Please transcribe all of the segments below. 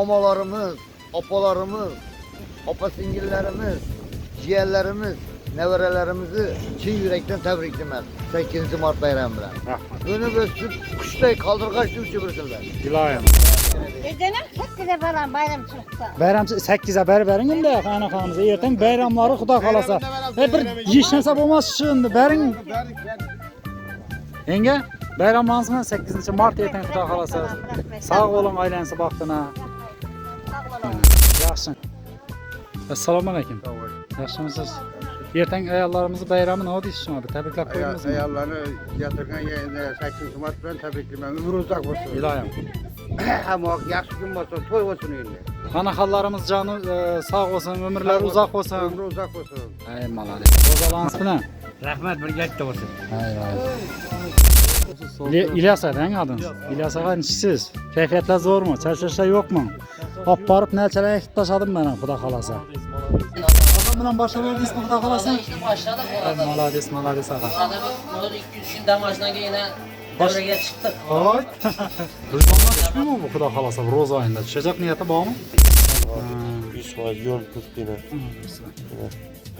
Mamalarımız, apalarımız, apasingillerimiz, ciğerlerimiz, neverelerimizi çiğ yürekten tebriklemez. 8. Mart bayramı bilen. Günü ve süt kuştay kaldırgaç düşü birsizler. Dilayım. Dedim 8'e falan bayram çıktı. Bayram 8'e berin de kaynakamızı erten bayramları Xudo kalasa. Bir yiyiş nasip olmaz şimdi berin. Yenge bayramlansın 8. Mart erten Xudo kalasa. Sağ olun ailensi baktına. Yaxşı. Assalomu alaykum. Yaxshimisiz? Erten ayollarımızı bayramı ne deysiz abi? Tebrikler koyunuz mu? Ayollarını yatırgan yerine 8 Mart bilen tebriklememiz uzak olsun. İlayim. Hem o yaxşı gün olsun, toy olsun endi. Qanaqalarımız canı sağ olsun, ömürleri uzak olsun. Ömrü uzak olsun. Ay malade. Rozalans bilen. Rahmet bir gel olsun. İlyas eden adınız. İlyas ağa nişsiz. Keyfiyetler zor mu? Çarşışlar yok mu? Hop barıp nelçelere ekip taşadım ben Xudo kalasa. Ağam bilen başarılı ismi Xudo kalasa. Başladık orada. Malades ağa. Adamı 200 gün damajdan yine devreye çıktık. Ay. Rızvanlar düşmüyor mu bu Xudo kalasa? Roza ayında düşecek niyeti var mı? 100% yol tutduğuna.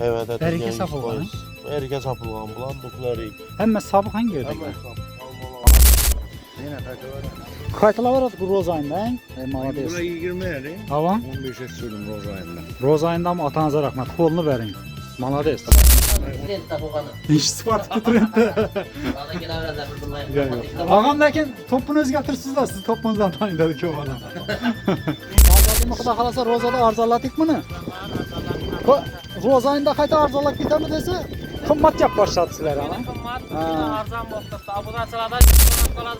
Evet, Berike sapılgan. Berike sapılgan bulan bukları. Hem sabık hangi gördük? Yine takılar. Kayıtla var bu Roza ayında. Malades. Buna 20 eri. Hava? 15'e sürdüm Roza ayında. Roza ayında mı atanıza rahmet. Kolunu verin. Malades. Trend tabuğanı. İş sıfat getirindi. Orada gene öğrenler bunlar. Ağam lakin topunu özgürtürsüzler. Siz topunuzdan tanıyın dedik o bana. Arzalıyım Xudo kalasa Roza'da arzaladık mı ne? Roza ayında kayta arzalak biter mi dese? Kımmat yap başladı sizler ana. Arzan boşlukta. Abudan sırada çıkmak kaladı.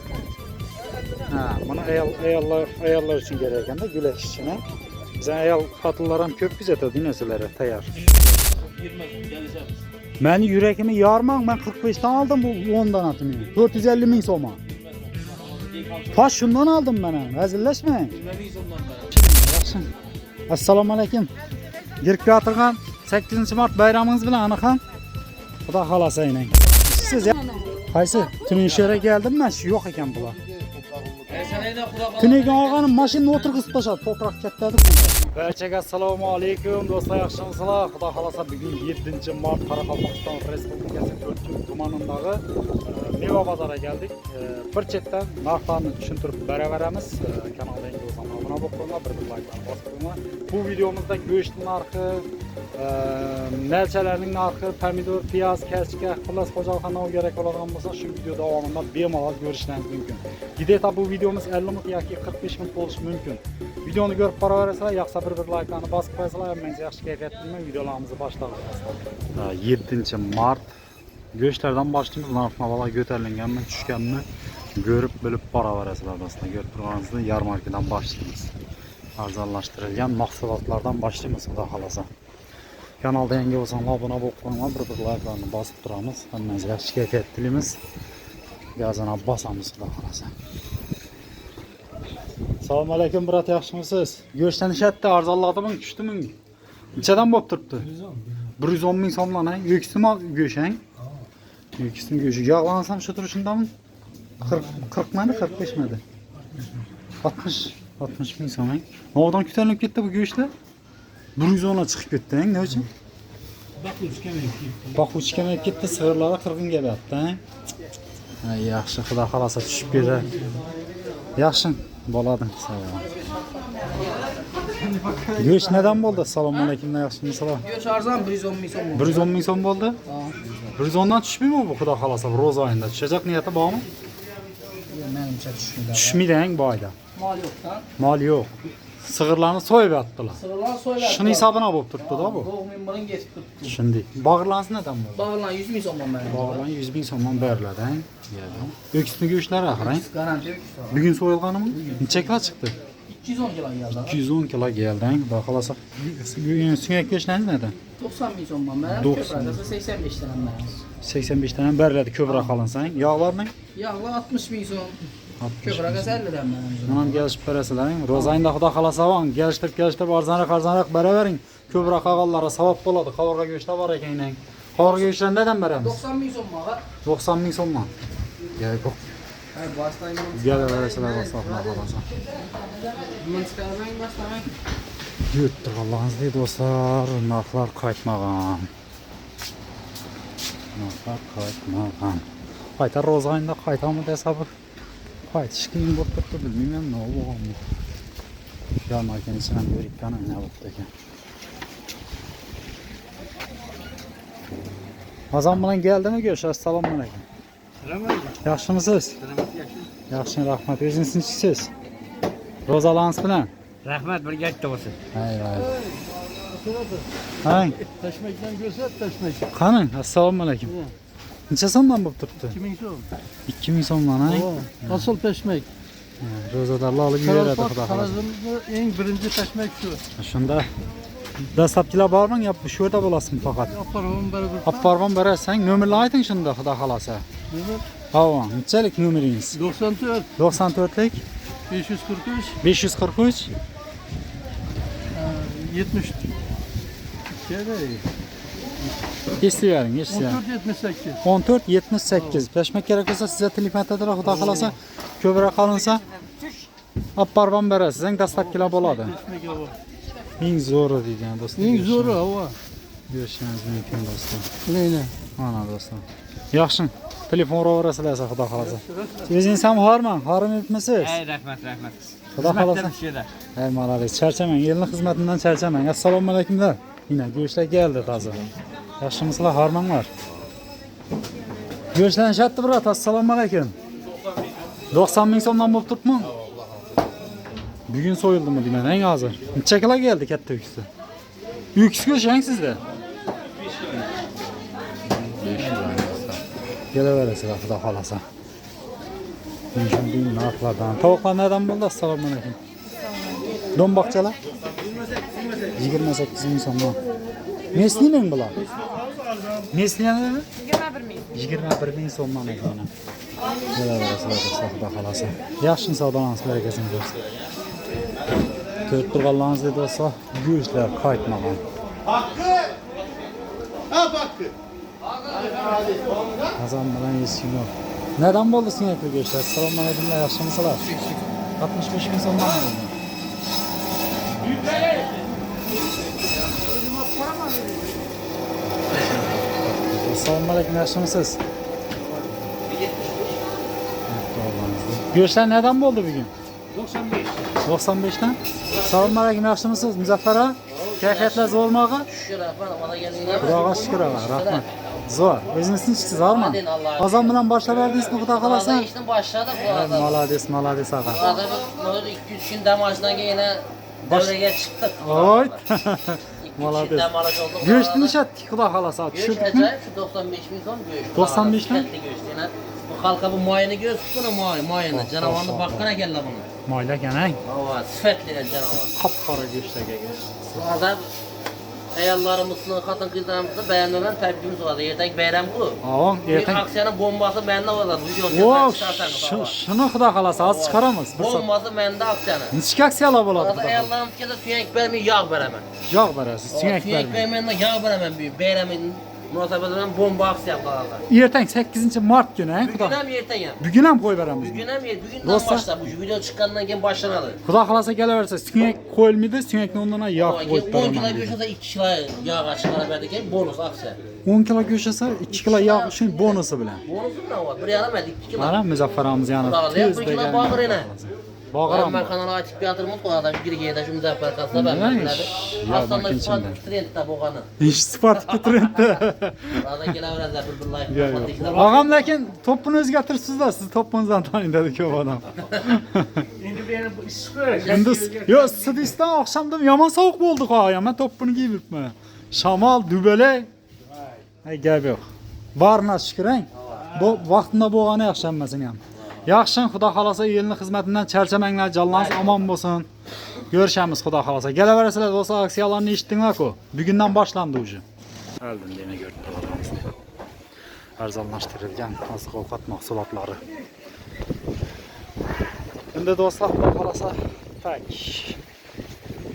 Ha, bunu ayallar için gereken de güleş içine. Bizden ayal hatırlaram köp bize de dinlesilere tayar. Ben yüreğimi yarmam, ben 45'ten aldım bu 10'dan atımı. 450 bin soma. Taş şundan aldım ben, rezilleşmeyin. Assalamu alaykum. Girip yatırgan 8. Mart bayramınız bilen anakan. Xudo kalasa inen. Siz ya. Qaysi? Tünün şehre geldim ben, şu yok eken bula. Tünegen ağanın maşinini oturguzib tashladi, toprak ketdi. Barchaga assalomu alaykum do'stlar, yaxshimisizlar? Xudo xolasa bugun 7 Mart Qoraqalpog'iston Respublikasi To'rtko'l tumanidagi meva bozoriga keldik. Bir chetdan narxlarni tushuntirib beraveramiz. Kanalga yangi bo'lsangiz obuna bo'lib qo'yinglar, bir like bosib qo'yinglar. Bu videomizda go'sht narxi, nalchalarning narxi, pomidor, piyoz, kachka, xullas xo'jalikxonaga kerak bo'ladigan bo'lsa, shu video davomida bemalol ko'rishingiz mumkin. Gideta bu videomiz 50 minut yoki 45 minut bo'lishi mumkin. Videoni ko'rib boraverasizlar, yoqsa bir like'ni bosib qo'yasizlar, menga yaxshi kayfiyat bilan videolarimizni boshlaymiz. 7 Mart go'shtlardan boshlaymiz. Narx-navolar ko'tarilganmi, tushganmi ko'rib bilib boraverasizlar do'stlar. Ko'rib turganingizdek yarmarkadan boshlaymiz. Arzonlashtirilgan mahsulotlardan boshlaymiz xudo xolasa. Kanalda yangi bo'lsangiz obuna bo'lib qo'yinglar, bir like'larni bosib turamiz. Hammangizga yaxshi kayfiyat tilaymiz. Gazini bosamiz xudo xolasa. Assalomu alaykum brat, yaxshimisiz? Go'shtdan ishatdi, arzonladimi, tushdimi? Nechadan bo'lib turibdi? 110 ming so'mdan, ha? Yo'qsimi go'shang? Yo'qsimi go'shi. Yog'lansam shu turishindami? 40 mani, 45 mani? 60 ming so'm. Nodan ko'tarilib ketdi bu go'shtlar? 110 ga chiqib ketdi, ha? Nima uchun? Baquch kamayib ketdi, sig'irlari 40 ga bo'lyapti, ha? Ha, yaxshi, xudo xolasa tushib ketar. Yaxshi. Bo'ladi. Go'sht neden bo'ldi? Assalomu alaykum, yaxshimisizlar? Göç arzan 110 ming so'm. 110 ming so'm bo'ldi? 110 dan tushmaymi bu xudo xolasa? Roza oyida tushajak niyati bormi? Menimcha tushmaydi. Tushmaydi bu oyda. Mol yo'qdan. Mol yo'q. Sig'irlarni so'yib yotdilar. Sırlar soylar. Shuni hisobina bo'lib turibdi-da bu. 9 ming birin geçip turibdi. Tushundik. Bag'irlansa neden bo'ldi? Bağırlan 100 ming so'mdan berildi. Bag'irlan 100 ming so'mdan beriladi, ha? Öksüzlü göğüşler ahir, Garanti yok. bugün soyulganı mı? Neçe kilo çıktı? 210 kilo geldi. 210 kilo geldi, ha? Bakılasa sünek göğüşleriniz neden? 90 ming so'mdan berildi. 90. Köprüde 85 tane berildi. 85 tane beriladi köbrak alınsa. Yağlar ne? Yağla 60 ming so'm. 60 Köprüde 50 tane berildi. Bundan gelişip veresiler. Rozayında xudo xolasa var. Geliştirip arzanrak beraverin. Köbrak ağallara savap boladı. Kavarga göğüşler var ekenen. Kavarga göğüşler neden beremiz? 90 ming so'm var. 90 ming so'mdan. Gerek yok. Gelaverasizlar dostlar, xudo xolasa. Yurtdi Allah'ınızda dostlar, narxlar qaytmagan. Narxlar qaytmagan. Qaytar rozayında qaytamı hesabı. Qaytish qiyin bo'lib turibdi, bilmayman nima bo'lganini. Yarın içine bir iki tane ne oldu ki? Azam bilan geldimi görüş? Assalomu alaykum. Yaxshimisiz? Yaxshi, rahmat. O'zingiz Rozalangiz bilan. Rahmat, bir gap bo'lsin. Hayır. Hang. Tashmakdan ko'rsat, tashmak. Qani, assalomu alaykum. Necha so'mdan bo'lib turibdi? 2000 so'm. 2000 so'mdan, ha? Asıl tashmak. Ro'zadarlar olib yuradi, xudo xolasa. Qarazimizda eng birinchi tashmak shu. Shunda dastlabkilar bormi? Yo shu yerda bo'lasizmi faqat? Aparvan barabar. Aparvan berasan, nomerni ayting shunda, xudo xolasa. Nomer Havo, nechalik nomeringiz? 94 94lik 543 543 70 Şeyler. Eslayvering, 14 78. 14 78. Peshmak kerak bo'lsa sizga telefon aytadilar, xudo xolasa. Ko'proq qolinsa aparvan berasiz, eng dastlabkilar bo'ladi. Tashmak havo. Eng zo'ri degan do'stlar. Eng zo'ri havo. Ko'rishingiz mumkin do'stlar. Neyne? Mana do'stlar. Yaxshi. Telefon uraverasizlar, xudo xolasa. O'zingiz ham xorman, xorimibmisiz? Ey rahmat. Xudo xolasa. Ey malalik, charchamang, elning xizmatidan charchamang. Assalomu alaykumlar. Yine go'shtlar keldi hozir. Yaxshimisizlar, xormanglar. Go'shtlanishyapti, brat. Assalomu alaykum. 90 ming so'mdan bo'lib turibmi? Bugun so'yildimi deyman, eng hozir. Necha kilo keldi katta uksi? Uksi go'shang sizda. Kelaverasizlar, xudo xolasa. Shunday narxlardan. Tovuqlar nereden buldu? Assalomu alaykum. Don baqchalar? 28 ming so'mdan. Mesli mi bular? Mesli nima? 21 ming so'mdan ekan. Kelaverasizlar, xudo xolasa. Yaxshi savdolangiz, barakasingiz bo'lsin. Ko'rib turganlaringiz dedi olsa, go'shtlar qaytmagan. Hakkı. Azam bilan hech kim yo'q. Neden bo'ldi sinekli go'shtlar? Assalomu alaykum, yaxshimisizlar? 65 ming so'mdan bo'ldi. Assalomu alaykum, yaxshimisiz? Go'shtlar neden bo'ldi bugun? 95. 95'ten. Assalomu alaykum, yaxshimisiz? Muzaffar aka, kayfiyatlar zo'rmi? Şükür rahman, bana geldin. Xudoga shukr, rahmat. Zo'r. O'zingiz tinchsiz, zormi? Azam bilan boshlab berdingizmi, xudo xolasa? Valla işten başladık bu arada. Malades ağa. Arada böyle 2-3 gün damajdan yine devreye çıktık. Oy. 2-3 Malades. gün damaj olduk. Go'shtni nishatdik, xudo xolasa. Göç Tushurdikmi? acayip şu 95 bin ton göç. 95 ton? Şiddetli göç. Yine bu halka bu muayene göz bunu muayene. Canavarlı bakkana geldi bunu. Mayla ganang. Hava sıfetli canavar. Qop-qora go'shtlarga. Bu arada ayollarımızın, kadın kızlarımızın beğenmeden tepkimiz vardı. Ertek bayram bu. Avam, Bir ertaň. aksiyanın bombası bende vardı. Wow, shuni xudo xolasa, az chiqaramiz. Bombası bende aksiyanı. Nechta aksiyalar bo'ladi? Orada ayollarımız keldi suyak vermiyor, yağ veremem. Yog' berasiz, suyak Suyak bermayman. vermenden yağ veremem büyük. Bayramın münasebetinden bomba aksiyan kaldı. Ertaň 8 mart günü, xudo. Bugün hem erten hem. Bugun ham qo'yib beramiz. Bugün hem bugünden Dostlar- başla. Bu video çıkandan keyin başlanadı. Xudo xolasa kelaversa, suyak qo'yilmaydi, suyakni o'rnina yog' qo'yib 10 beraman. kilo dedi. göçse 2 kilo yağ çıkarıverdik. Bonus aksiya. 10 kilo go'sht esa 2 kilo yog' uchun bonusi bilan. Bonusu ne var? Bir yarım edik 2 kilo. Mana Muzaffaramiz yana Ulan, tez bir kilo degan. bağır yine. Bağıram. Ben kanala açıp yatırımız bu adam bir giyede şu müzaffer kasla ben Neymiş? bilirlerdi. Ya, Aslında bakın şu an içinde. trend tabi o kanı. İş sıfatı trendde. Arada geleverezler bir Ya like. yok. Ağam lakin topunu o'zgartiribsizlar, siz topunuzdan tanıyın dedi ko'p odam. Endi beni bu ish ko'rash. Endi yo Sidiston oqshomdan yomon sovuq bo'ldi qo'yam. Men to'pini kiyibman. Shamol, dubalak. Hay gap yo'q. Barna shukrang. Bu vaqtida bo'lgani yaxshi hammasini ham. Yaxshi, xudo xolasa elning xizmatidan charchamanglar, jonlaringiz omon bo'lsin. Görüşemiz xudo xolasa. Kelaverasizlar do'stlar, aksiyalarni eshitdinglar-ku. Bugundan boshlandi уже. Aldim demak ko'rib turibsiz. Arzonlashtirilgan oziq-ovqat mahsulotlari. Endi do'stlar, xudo xolasa tak.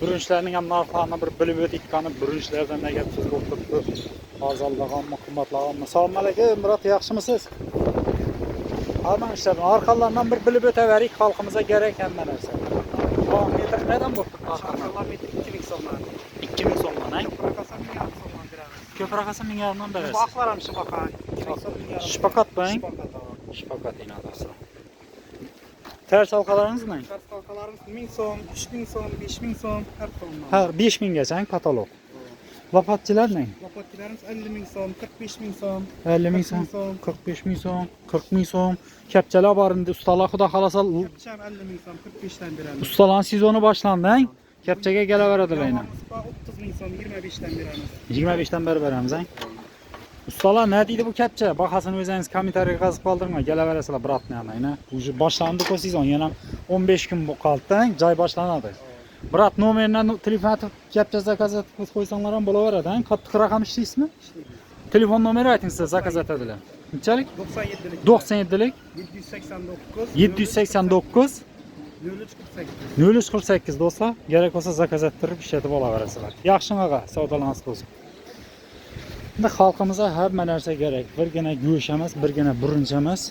Burunchlarning ham narxlarini bir bilib o'tdik, qani burunchlardan nega tuz bo'lib turibdi. Arzonlaganmi, qimmatlaganmi? Assalomu alaykum, Murat, yaxshimisiz? Aman işlerim. Arkalarından bir bilip öteverik halkımıza gereken neresi? Tamam, metre neden boktuk? Şarkılar metre 2000 sonlar. 2000 sondan, ha? Bırakasam 1000 sonlar biraz. Köprü arkası 1000 yarından beresi. Baklarım şu bakar. 2000 son 1000 yarım. Şipakat ben. Şipakat yine adası. Ters halkalarınız ne? Ters kalkalarımız 1000 son, 3000 son, 5000 son, her sonlar. Her 5000 geçen katalog. Lapatçılar ne? Lapatçılarımız 50.000 son, 45.000 son, 50.000 son, 45.000 son, 40.000 son. Kepçeler barında ustalar xuda xalasa Yapacağım 50.000 son, 45'ten birer. ustaların sezonu başlandı, ha? Kepçege geleverediler yine. 30.000 son, 25'ten birer. 25'ten beri veremiz, ha? Ustalar ne deydi bu kepçe? Bakasını özeniz komentariye kazıp kaldırma. Geleveresizler bırakmayan yine. Bu başlandı o sezon. Yine 15 gün bu kaldı, ha? Cay başlanadı. Bırak numerinden telefon atıp kepçe zakaz etip koysanlar ham bulaveradi, ha? Kattık rakam işleysiz mi? Telefon numeri ayting size zakaz etadilar. Neçalik? 97'lik. 97'lik 789 789 0348. 0348 do'stlar. Gerek olsa zakaz ettirib ishlatib olaverasizlar. Yaxshi ağa, savdolanasiz bo'lsin. Endi xalqimizga hamma narsa kerak. Birgina go'sht emas, birgina birinchi emas.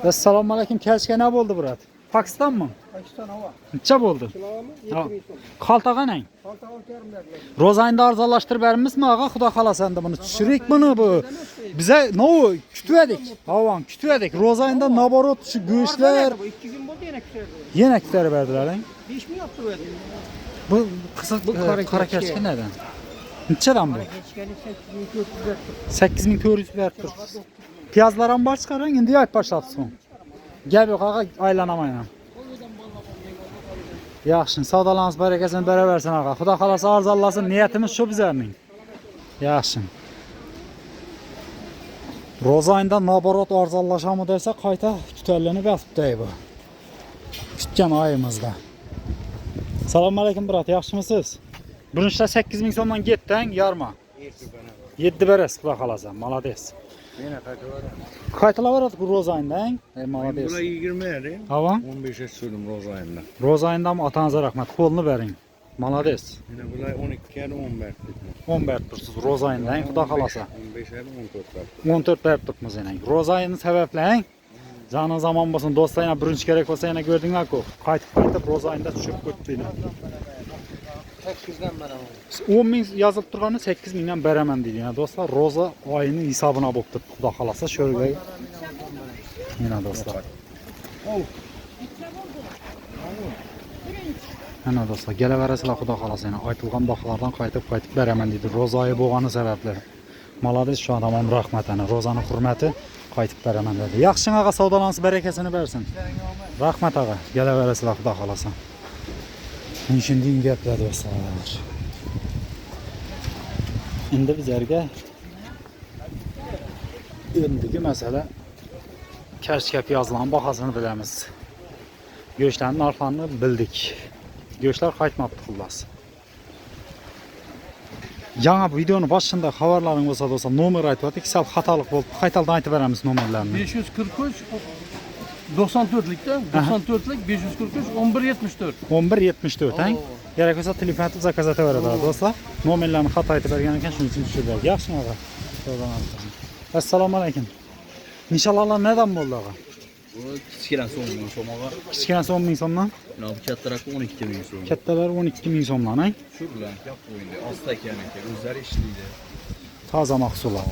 Assalomu alaykum. Kelishga ne bo'ldi, brat? Pokistonmi? Pakistan hava. Necha bo'ldi? Kilomi Ha. 7000 son. Qaltaga ne? Kalta 10 yarım derler. Rozayında arzallashtirib berimizmi ağa? Xudo xolasa endi buni tushirik buni bu. Bize no kutib Havan kutib Rozayında naborot şu go'shtlar Bu 2 gün oldu yine küserdi. yana ko'tarib berdilar, ha? 5 mi yaptı böyle? Bu qisiq bu qora kechki neden? Nechadan bu? Geçkeni 8400 yaptı. 8400 berib turibsiz. Piyazlar ham bor chiqaring, endi yo'q boshlabsiz. Gap yo'q ağa, aylanamayman. Yaxshi, savdolarimiz barakasini beraversin ağa. Xudo xolasa arzonlasin, niyatimiz shu bizlarning. Yaxshi. Ro'za oyida naborot arzonlashami desa, qayta tutallanib yotibdi bu. Kutgan oyimizda. Assalomu alaykum brat, yaxshimisiz? Birinchida 8000 so'mdan ketding, yarma. 7 berasiz, xudo xolasa. Молодец. Yine kaçı var ya. Qaytalaveradik bu ro'za oyida, ha? Молодец. Buna 20 verdim. Hava? 15'e sürdüm roza ayında. Ro'za oyida atanıza rahmat. Qo'lni bering. Молодец. Yine bulay 12 kere 10 verdim. 10 berib tursiz ro'za oyida, xudo xolasa. 15 verdim 14 verdim. 14 berib turibmiz yana. Ro'za oyini sababli, Canın zaman bo'lsin, do'stlar, yana birinchi kerak bo'lsa yana ko'rdinglar-ku. Qaytib ro'za oyida tushib ketdi. 800'den beraber. 10 ming yozib turgani 8 mingdan beraman deydi. Yana do'stlar, ro'za oyining hisobini olib turibdi. Xudo xolasa sho'rga. Yana do'stlar. Ana do'stlar, kelaverasizlar xudo xolasa. Yana aytilgan baholardan qaytib beraman deydi. Ro'za oyi bo'lgani sababli. Молодец, shu odam rahmat ana. Ro'zani hurmati qaytib beraman dedi. Yaxshi ağa, savdolansiz, barakasini bersin. Rahmat ağa, kelaverasizlar xudo xolasa. Shunday gaplar do'stlar. Endi bizlarga endigi masala karshka piyozlarning bahosini bilamiz. Go'shtlarning narxlarini bildik. Go'shtlar qaytmabdi xullas. Yangi videoni boshida xabarlaring bo'lsa do'stlar, nomer aytib o'tdik. Sal xatolik bo'ldi. Qaytadan aytib beramiz nomerlarni. 543 94'likte 94'lik 543 1174. 1174 ha? Gerek olsa telefon atib zakaz etaveradilar do'stlar. Nomerlarni xato aytib bergan ekan, shuning uchun tushirdik. Yaxshimi ağa? Assalomu alaykum. Inshallah neden bo'ldi ağa? Bu kichkinasi 10 ming so'm og'a. Kichkinasi 10 ming so'mdan, Mana bu kattaroq 12 ming so'm. kattalar 12 ming so'mdan, ha? Shu bilan gap qo'yindi. Osta ekaniki, o'zlari ishlaydi. Toza mahsulot.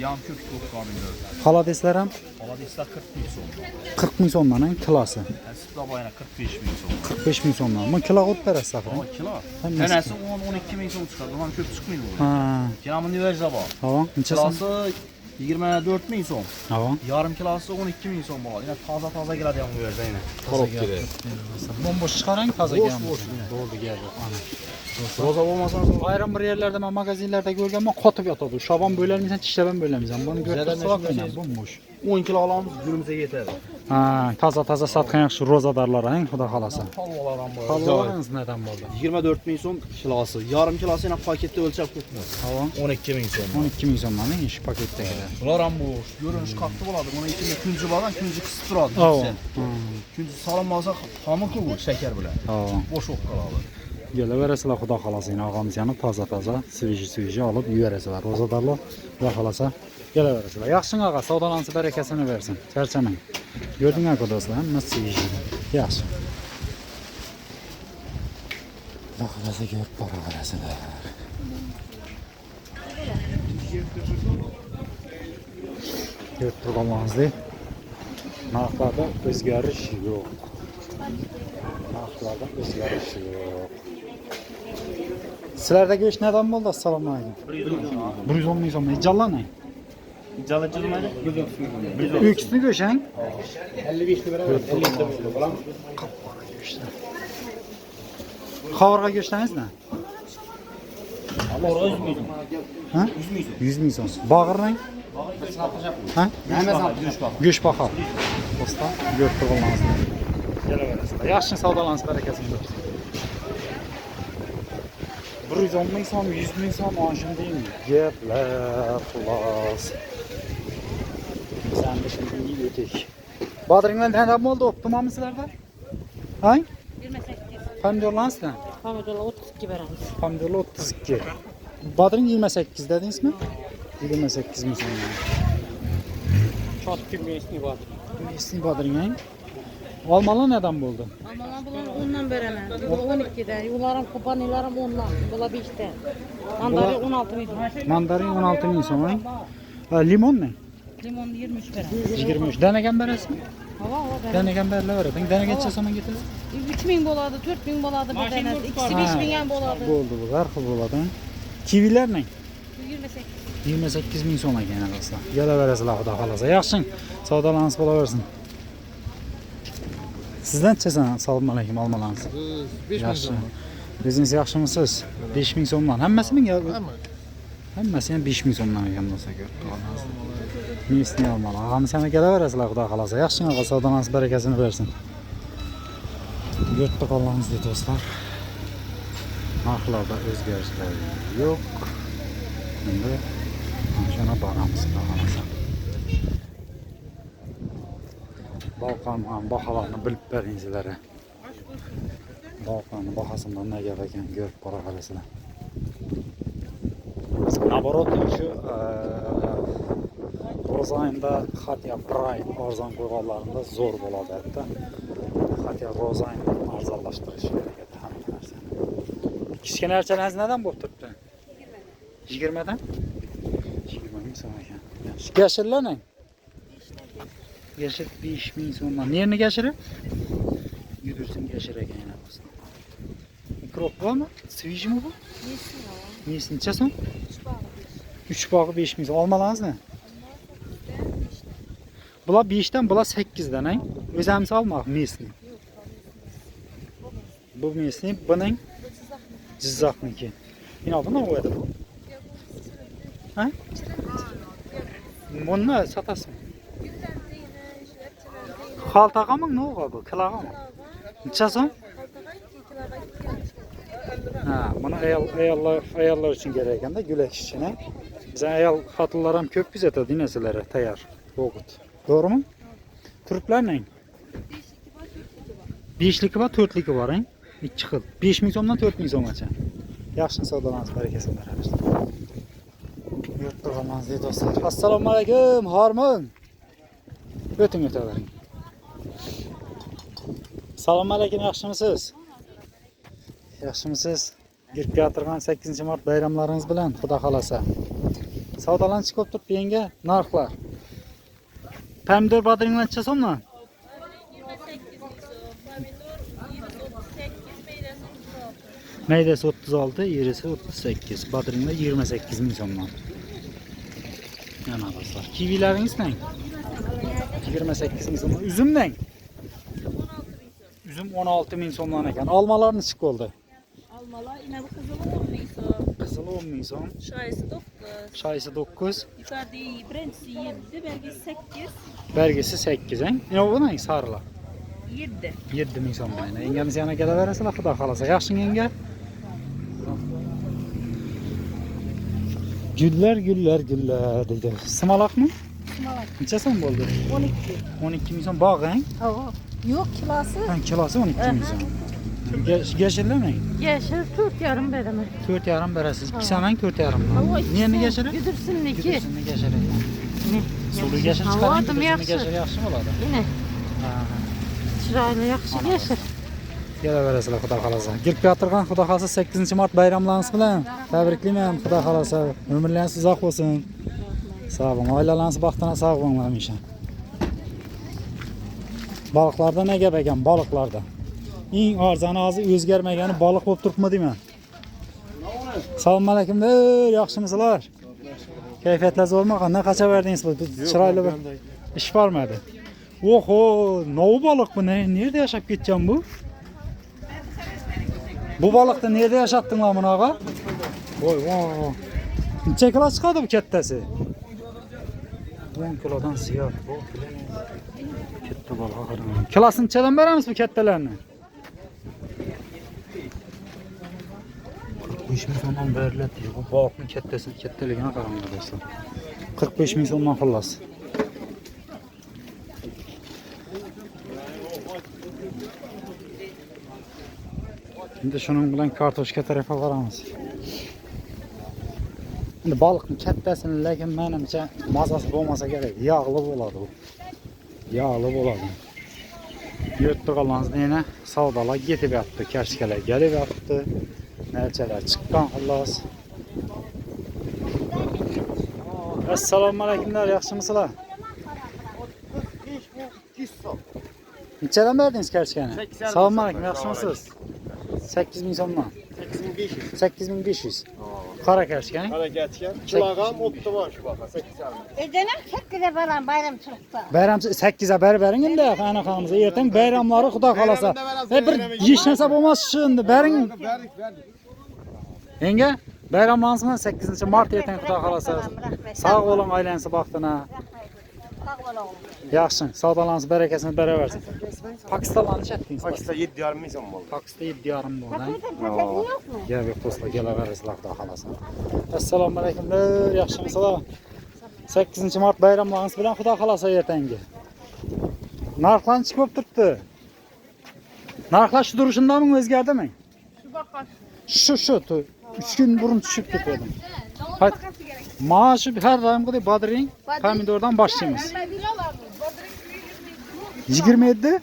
Yam ko'p qo'yganlar. Xoladeslar ham Oladislar 40 ming so'm. 40 ming so'mdan, ha? Kilosi. Asli boyana 45 ming so'm. 45 ming so'mdan. Bu kilo o't berasiz axir. O kilo. Hammasi. Tanasi 10-12 ming so'm chiqadi. Mana ko'p chiqmaydi bu. Ha, Kina buni verza bor. havo, necha so'm? Kilosi 24 ming so'm. Havo. Yarim kilosi 12 ming so'm bo'ladi. Yana toza keladigan bu yerda yana. Qolib keladi. Bomboş chiqarang, toza Bo'sh, kelamiz. bo'sh. Bo'ldi, gap yo'q. Ana. Toza bo'lmasa Ayrim bir yerlarda, men magazinlarda ko'rganman, qotib yotadi. Shaban bo'larmisan, tishlaban bo'larmisan. Buni ko'rsatib bomboş. 10 kilo olamiz, gulimize yetadi. Ha, toza satgan yaxshi ro'zadorlar, ha, xudo xolasa. Holvalar ham bor. Halolaringiz neden bo'ldi? 24 ming so'm kilosi. Yarim kilosini paketda o'lchab ko'ramiz. Havo. 12 ming so'm. 12 ming so'mdan, ish paketdagilar. Bular ham bo'sh. Ko'rinish qattiq bo'ladi. Buni ichida kunji bor, kunji qisib turadi. Havo. Kunji solinib olsa, xomik bu shakar bilan. Havo. Bo'sh bo'lib qoladi. Kelaverasizlar, xudo xolasa. Og'amiz yana toza, sviji olib yuvarasizlar. Ro'zadorlar, xudo xolasa Gelaverasizlar. Yaxshi ağa, savdolansa barakasini versin. Charchamang. Gördinglar do'stlar, hammasi yeyishadi. Yaxshi. Xudo ko'rib boraverasizlar. Ko'rib turganlaringizdek, narxlarda o'zgarish yo'q. Narxlarda o'zgarish yo'q. Sizlarda go'sht neden bo'ldi? Assalomu alaykum. 110 ming so'm. Jallanang. Jallanmaydi. Öksünü go'shang. 55 ta beraber. 50 ta bo'lam. Qavurg'a go'shtingiz ne? Ama 100 ming. Ha? 100 ming so'm. Bag'irlang. Ha? Go'sht baqa. Do'stlar, ko'rib turganlaringizni. Kelaverasizlar. Yaxshi savdolansiz, barakasini bersin. 110 ming so'm, 100 ming so'm onshunday gaplar xullas. Sen de şimdi iyi ötek. Badringlar neden oldu? Optimamı sizlerde? Ha? 28. Pomidorlarınız ne? Pomidorlar 32 beramiz. Pomidorlar 32. Badring 28 dediniz mi? 28 mi sonra? Çok kimyasını var. Mesni badring ha? Almalı neden oldu? Almalar bular 10'dan beremem. Bular 12'den. Yularım, kupanilarım 10'dan. Bular 5'ten. Mandalina 16 milyon. Mandarin 16 bin sonra. Limon ne? Limon 23 beremiz. 23. Denegen beresi mi? Hava beremiz. Denegen berle öğretin. Denegençe zaman getirir. 3000 boladı, 4000 boladı bir tane. İkisi 5000 yan boladı. Oldu bu. Karkı buladı. Kiviler ne? 28. 28 min so'mga gene do'stlar. Kelaverasizlar xudo xolasa. Yaxshi. Savdolariniz bo'laversin. Sizdan-chi assalomu alaykum almalarınız. 5 ming so'm. O'zingiz yaxshimisiz? 5 ming so'mdan. Hammasi mi? Hammasi ham 5 ming so'mdan ekan do'stlar. Mesni almalar. Ağamız yana kelaverasizlar xudo xolasa. Yaxshi savdolariniz barakasini bersin. Ko'rib qolgansiz do'stlar. Narxlarda o'zgarishlar yo'q. Endi shuna boramiz xudo xolasa. Balqon ham baholarni bilib bering sizlarga. Balqonni bahasida ne gap ekan ko'rib boraverasizlar. Naborot shu Rozayinda Xatya Prime arzon qo'yganlarida zo'r bo'ladi hatto. Xatya Rozayinda arzonlashtirish kerak edi hamma narsani. Kichkina archalangiz neden bo'lib turibdi? 20 dan? 20 ming so'm ekan. Gashirlar ne? Gashir 5 ming so'mdan. Nerni gashiri? Yudursin gashir ekan yana bo'lsa. Mikrop bormi? Svijmi bu? Nesi necha so'm? 3 bog'i 5 ming so'm. Olmalariniz ne? Bular 5 dan, bular 8 dan, ha? O'zimiz olmoq mesni. Bu mesni, buning Jizzaxniki. Yine bu ne oldu bu? Ha? Bunu satasın. Xaltaga mı ne oldu bu? Kilaga mı? Necha so'm? Ha, bunu ayollar için gerek ekan da gülek için. Biz ayol xotinlar ham ko'p kuzatadi narsalarga tayyor. O'g'it. To'g'rimi? Turklar ne? 5ligi var, 4ligi var, ha? 2 xil. 5 ming so'mdan 4 ming so'mgacha. Yaxshi savdolarimiz barakasini beramiz. Yurt turganlarimiz do'stlar. Assalomu alaykum, hormon. O'ting o'tavering. Assalomu alaykum, yaxshimisiz? Yaxshimisiz? Girib keltirgan 8-mart bayramlaringiz bilan xudo xolasa. Savdolanib ko'p turibdi yanga, narxlar. Pomidor badringlar necha so'mdan? Maydasi 36, yerisi 38. Badringlar 28 ming so'mdan. Yana do'stlar. Kivilaringiz ne? 28 ming so'mdan. Üzüm ne? Üzüm 16 ming so'mdan ekan. Almalar necha bo'ldi? Almalar yine bu kızılı 10 ming so'm. Qizili 10 ming so'm. Şayisi 9. Şayisi 9. Yukarıda birincisi 7, belgesi 8. Belgesi 8, ha? Ne bu ne? Sarılar. 7. 7 ming so'm bayna. Yengamiz yana kelaverasizlar, xudo xolasa. Yaxshi yenge. Güller deydi. Simalak mı? Simalak. Necha so'm bo'ldi? 12. 12 ming so'm bog', ha? Hava. Yok kilosu. Ha, kilosi 12 ming so'm. Geçirli mi? Yeşil 4 yarım veremem. 4 yarım beresiz. İkisi hemen 4 yarım. Hava Niye mi ikisi geçirir? Güdürsünlük. Güdürsünü geçirir. Ne? Sulu geçir Hava çıkarın, adım güdürsünü yaxşı. geçir yaxşı mı oladı? Yine Ha. çıraylı yaxşı geçir. Gele veresizler Xudo xolasa. Girib yatırgan Xudo xolasa 8 mart bayramlarınız bilan tabriklayman Xudo xolasa. Ömürleriniz uzoq bo'lsin. Sağ olun. Aileleriniz baxtına sağ olun hamisha. Balıklarda ne gap ekan? Balıklarda. Eng arzani hozir o'zgarmagani baliq bo'lib turibmi deyman. Assalomu alaykum. Yaxshimisizlar? Kayfiyatlar zo'rmi? Qanday qacha verdingiz bu? Chiroyli bir ish bormadi. Oho, nov baliq bu. Nerede yashab ketgan bu? Bu balıkta nerede yaşattınlar bunu ağa? Voy voy. Necha kilo chiqadi bu kattasi? 10 kilodan ziyod. Bu katta balığa qarang. Kilosini nechadan beramiz bu kattalarni? 45 ming so'mdan beriladi. Bu balıqning kattaligini qarang do'stlar. 45 ming so'mdan xullas. Şimdi şunun bilan kartoshka tarafa boramiz. Endi baliqning kattasini lekin menimcha mazasi bo'lmasa kerak. Yog'li bo'ladi u. Yog'li bo'ladi. Yurib turganlaringizni yana savdolar ketib yotdi, karshkalar kelib yotdi. Narsalar chiqqan xullas. Assalomu alaykumlar, yaxshimisizlar? 200 so'm. Nechadan berdingiz karshkani? Assalomu alaykum, yaxshimisiz? 8000 so'mdan. 8500. 8500. Qara karshkani? Hareketken. Kilogram 30 var şu baka. 8 Ödenem 8'e falan bayram çıktı. Bayram 8'e bering endi anaqamiz. Ertaň bayramlari Xudo xolasa. Bir yesh narsa bo'lmas endi bering. Yenge, bayramlansizmi 8 mart ertaň Xudo xolasa. Sog' bo'ling, aylansa baxtına. Yaxshi, savdolarınız barakasini beraversin. Pakistanlarni chatdingiz. Pakistan 7,5 milyon oldu. Pakistan 7,5 bo'ldi. Yok mu? Gel bir do'stlar, kelaverasizlar Xudo xolasa. Assalomu alaykumlar, yaxshimisizlar? 8 mart bayramlaringiz bilan Xudo xolasa ertangi. Narxlar chiqib bo'lib turibdi. Narxlar shu turishindami o'zgardimi? Shu 3 kun burun tushib ketdi. Hadi. Maaşı her daimgidek badring, pomidordan başlayamiz. 27?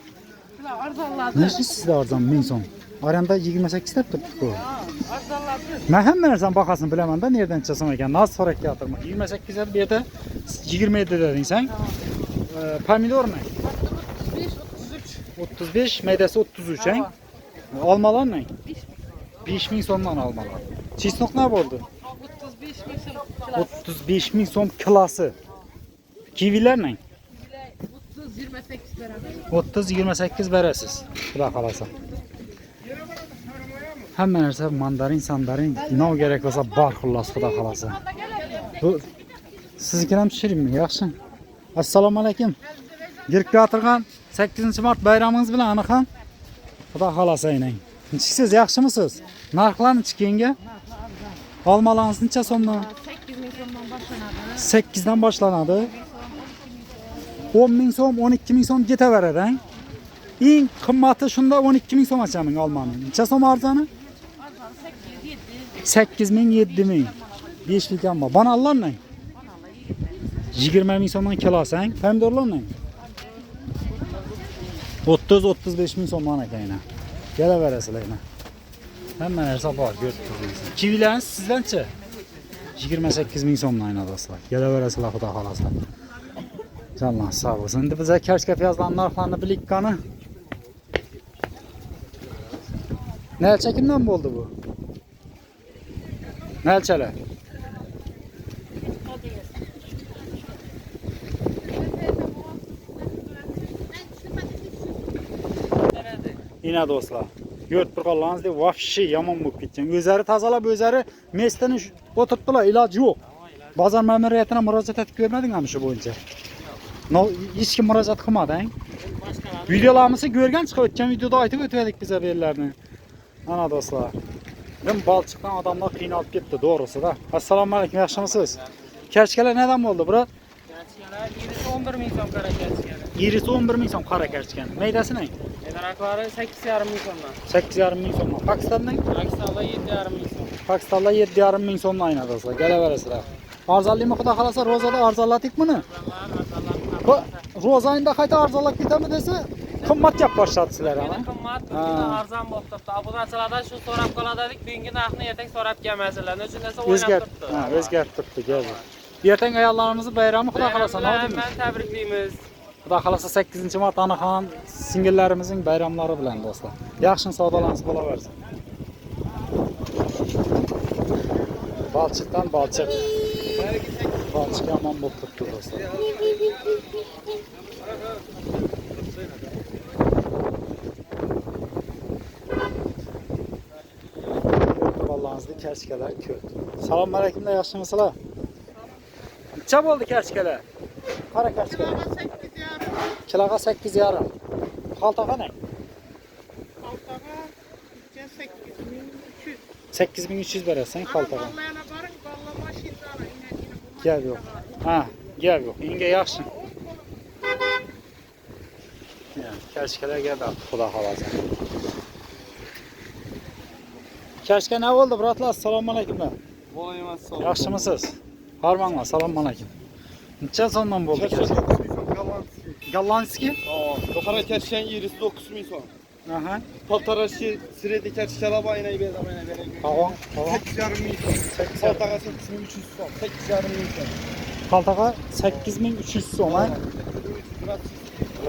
Nechta sizda arzon 1000 so'm? Aranda 28 deb turibdi bu. Men hamma narsani bahosini bilaman-da, nerdan chiqsam ekan. Naz so'rak keltirma. 28 deb bu yerda 27 deding sen. Pomidormi? 35, maydasi 33 hein? Almalarmi? 5000 so'mdan almalar. Chesnoq ne bo'ldi? 35 ming so'm kilosi. Kivilar ne? 30-28 berasiz. Xudo xolasa. Hamma narsa mandarin, sandarin, nima kerak bo'lsa bor xullas Xudo xolasa. Bu sizga ham tushiraymi? Yaxshi. Assalomu alaykum. Girib o'tirgan 8 mart bayramingiz bilan aniqam. Xudo xolasa aynan. Siz yaxshimisiz? Narxlarni chiqinga? Almalarınız neçə so'mdan? 8000 so'mdan boshlanadi. 8 dan boshlanadi. 10.000 so'm, 12.000 so'm ketaveradi, ha? Eng qimmati shunda 12.000 so'm achaman olmani. Necha so'm arzoni? 8.000, 7.000. 5 likan bor. Bananlar ne? 20.000 so'mdan kilosan, pomidorlar ne? 30-35 ming so'mdan ekan. Kelaverasizlar yana. Hamma narsa bor, ko'rib turibsiz. Kivilarni sizdanchi? 28 ming so'mdan aynan do'stlar. Kelaverasizlar Xudo xolasa. Canlar sağ olsun. Endi bize karshka piyozlarning narxlarini bilik qani. Nelcha kimdan bo'ldi bu? Nelchalar? Yine do'stlar. Ko'rib turganlaringizdek vahşi yomon bo'lib ketgan. O'zlari tozalab, o'zlari mesini o'tiribdilar, iloji yo'q. Bozor ma'muriyatiga murojaat etib ko'rmadingmi shu bo'yicha? Hech kim murojaat qilmadi. Videolarimizni ko'rgan chiqib o'tgan videoda aytib o'tdik biz bu yerlarni. Ana do'stlar. Rim Balchiqdan odamlar qiynalib ketdi, to'g'risi-da. Assalomu alaykum, yaxshimisiz? Karshkalar neden bo'ldi, bro? Karshkalar 11 ming so'm qara karshkalar. İrisi 11 ming so'm qara karchkan. Maydasi ne? Medarakları 8,5 ming so'mdan. 8,5 ming so'm. Pakistandan? Pakistan'da 7,5 ming so'm. Pakistan'da 7,5 ming so'm aynı dostlar. Geleverasizlar. Arzonlimi xudo xolasa ro'zada arzonladik buni. Bu ro'za oyida qayta arzonlab ketami desa, qimmat gap boshladi sizlar ana. Qimmat, arzon bo'lib turibdi. Obunachilardan shu so'rab qoladi, bugungi narxni ertaga so'rab kelmaysilar. Nechun desa o'ynab turibdi. O'zgarib turibdi, gel. Ertaga ayollarimizni bayrami xudo xolasa, nima deymiz? Men tabriklaymiz. Xudo xolasa 8-mart anaxon singillarimizning bayramlari bilan do'stlar. Yaxshi savdolansiz bo'laversin. Balchiqdan balchiq. Balchiq yomon bo'lib turibdi do'stlar. Vallahingizni karchkalar ko'p. Assalomu alaykum, yaxshimisizlar? Necha bo'ldi karchkalar? Qara karchkalar. Kiloga 8,5. Qaltaqa ne? Qaltaga 8,300 berasın qaltaqa. Gel yok. Ha, gel yok. İnge yaxshi. Ya, karchkalar geldi, xudo xolasa. Karchka ne oldu, bratlar? Assalomu alaykumlar. Volayım assalam. Yaxshimisiz? Harmanlar, assalomu alaykum. Necha so'mdan bo'ldi karchka? Gollandskiy? Qara kerçken irisi 9 ming so'm. Aha. Paltaraşı siredi kerçkala aynayı bedavaya verin. Tamam, tamam. 8,5 ming so'm. Paltaga 8,300 so'm. 8,5 ming so'm. Qaltaqa 8,300 so'm, ha?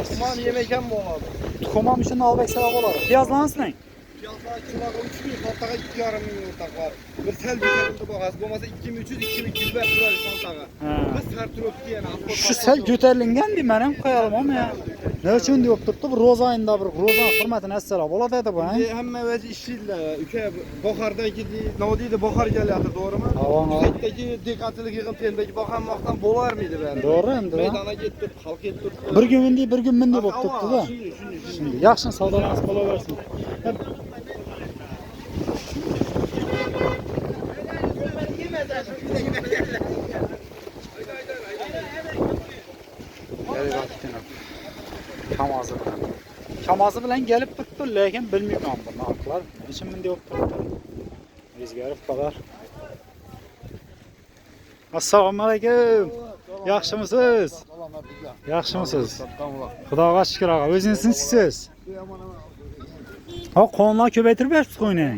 Kuman yemeken mi olmadı? Tuxumam uchun olbeksalar bo'ladi. Piyozlarimiz ne? Piyazlar kiloga 3 ming, paltaga 2,5 ming ortak var. Bir tel biterimde bakası. Olmasa 2,300, 2,200 ver turar paltaga. Biz her türlü öptü yani. Şu sel götərilingen deyim, mənim qoyalım ama ya. Ne üçün deyib durdu? Bu roza ayında bir rozanın hürmetine əsələ bola dedi bu, he? Hem meveci işçiyle, ülke Bokar'daki ne o değildi, Bokar geliyordu doğru mu? Tamam, tamam. Üzetteki dikkatlilik yığıntıyındaki bakanmaktan bolar mıydı ben? Doğru hem de. Meydana gittik, halk ettik. Bir gün indi, bir gün mindi deyib durdu da. Şimdi yaxşı savdalarınız bola versin. Gel vaktin Kamazı bilen. Kamazı bilen gelip tuttu, lakin bilmiyorum bunu aklar. Niçin mindi deyib durdu? O'zgarib qolar. Assalomu alaykum. Yaxshimisiz? Yaxshimisiz? Xudoga shukr ağa. O'zingiz siz? Ha, qonlar ko'paytirib beribsiz qo'yni.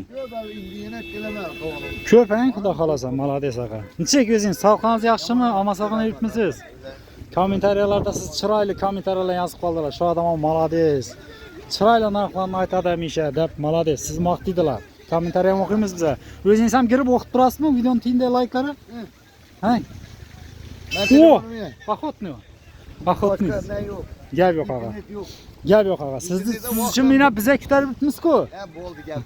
Ko'p han, xudo xolasa, malades ağa. Necha o'zingiz sog'ligingiz yaxshimi? Omon-sog'in yuribmisiz? Kommentariyalarda siz chiroyli kommentariyalar yozib qoldilar. Shu odam malades. Chiroyli narxlarni aytadi hamisha deb malades. Siz maqtaydilar. Kommentariyam o'qiymiz biza. O'zingiz ham kirib o'qib turasizmi? Videoning tiyinday layklari? Ha? O, Paxotni. Paxotni. Gap yo'q ağa. Gap yo'q ağa. Siz uchun meni biza kutarib bitmiz-ku. Ha, bo'ldi gap.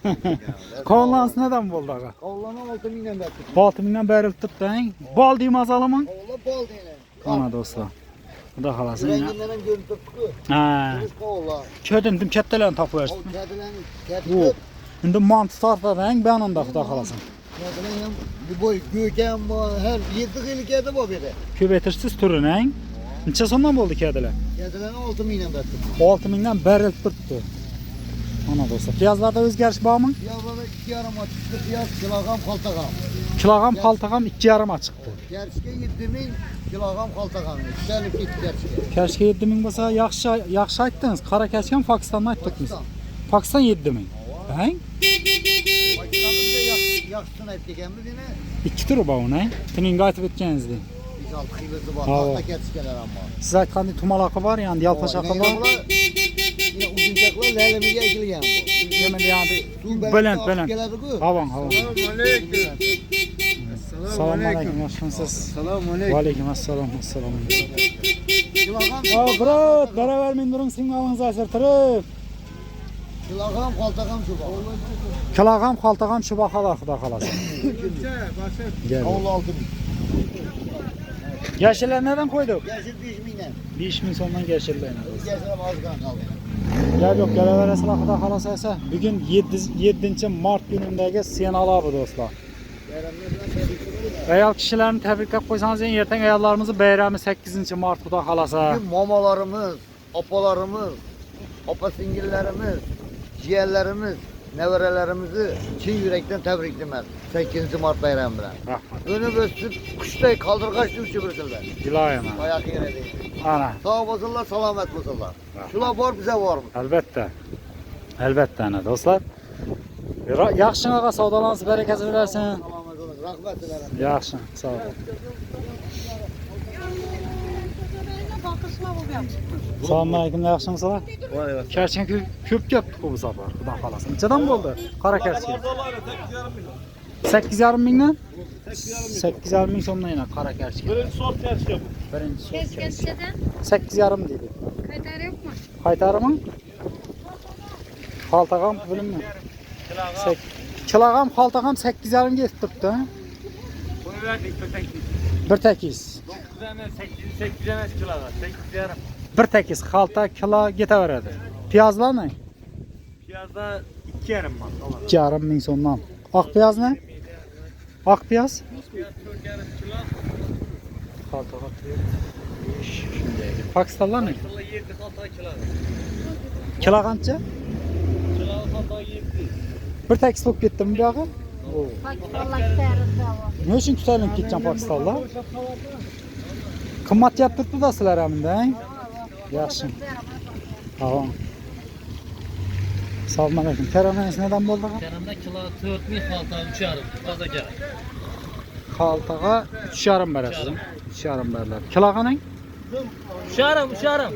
Qonlansa neden bo'ldi ağa? Qovlana 6 mingdan berdi. 6 mingdan berib turibdi, ha? Bol deymiz azalimi? Qovla bol deydi. Ana do'stlar. Xudo xolasa. Renginden ham ko'rinib turibdi-ku. Ha. Biz qovla. Ko'rdim, kattalarni topib O berdim. kadilan, O. kadilan. Endi mant tortadi, hang bananda xudo xolasa. Kadilan ham bu boy gökam bor, her 7 yillik edi bu beri. Ko'paytirsiz turini, hang. Necha so'mdan bo'ldi kadilar? Kadilan 6 mingdan berdi. 6 mingdan berilib turibdi. Ana do'stlar, piyozlarda o'zgarish bormi? Piyazlarda 2,5 chiqdi, piyaz kilogram qaltagam. Kilogram qaltagam 2,5 chiqdi. Kerchga 7 ming, kilogram qaltagam. Tutalib ketdi kerchga. Karchka 7 ming bo'lsa, yaxshi aytdingiz. Qara karchkam Pokistondan aytdingiz. Pokiston 7 ming. Hang? Pakistan'da yaxshisini aytib ekanmiz yine. 2 turi bor uni, tuninga aytib o'tganingizdek. 5-6 xilisi bor, Ha, paxta kerchkalar ham bor. Siz aytgandek tumalaqi bor, ya'ni yalpashaqi bor. Yine uzunchaqlar lalimiga ekilgan bu. Yemende yani Baland. baland. Havan. Assalomu alaykum, yaxshimisiz? Assalomu alaykum. Va alaykum assalom, assalomu alaykum. Kilogram, Brat, baravar men during singalingizni asirtirib. kilogram qaltagam shu bor. Kilogram qaltagam shu baholar xudo xolasa. Gel. 16 ming. Yashillar neden qo'ydik? Yashil 5 mingdan. 5 ming so'mdan yashillar. Yashil ozgan qoldi. Gel yok, gelaverasizlar xudo xolasa esa. Bugun 7-mart günündagi senalari do'stlar. Ayol kishilarni tabriklab qo'ysangiz, ertaga ayollarimizni bayrami 8-mart xudo xolasa. Bugün mamalarımız, Apalarımız, apa singillerimiz, ciğerlerimiz, neverelerimizi çin yürekten tebriklemez. 8 Mart bayramı bilen. Rahmat. Önü bösüp kuştay kaldırgaç düşü birsizler. İlahi ana. Ayak yere değil. Ana. Sağ olsunlar, selamet olsunlar. Şular var bize var mı? Albatta. Albatta ana dostlar. Yaxshi ağa savdolansiz, barakasini bersin. Selamet olun. Rahmet dilerim. Yaxshi, sağ ol. Assalomu alaykum, yaxshimisizlar? Karchang ko'p gapdi bu safar, xudo xolasa. Nechadan bo'ldi? Qora karchang. 8,5 mingdan? 8,5 ming so'mdan yana qora karchang. Birinchi sort karchang bu. Birinchi sort karchang. 8,5 deydi. Qaytarib yo'qmi? Qaytaraman. Xaltag'am pulimmi? Kilogram xaltag'am 8,5 ga ketib turibdi. Bir tekiz. 8 emas kiloga, 8,5. Bir tekiz xalta kilo ketaveradi. Piyozlarni? Piyozda 2,5 man. 2,5 ming so'mdan. Oq piyozni? Oq piyoz? 4,5 kilo. Xaltaga shunday. Pakistanlarni? 7 xalta kilo. Kilo qancha? Kilo xalta 7. Bir tekiz bo'lib ketdimi bu yog'i? Pakistanlar tayyorlab. Ne uchun ko'tarilib ketgan Pokistonlar? Qimmat gap turibdi-da sizlar hamda. Yaxshi. Tamam. Assalomu alaykum. Karamangiz nedan bo'ldi? Karamda kilo 4000 xalta 3,5 toza kerak. Xaltaga 3,5 berasiz. 3,5 beriladi. Kilo qanang? 3,5.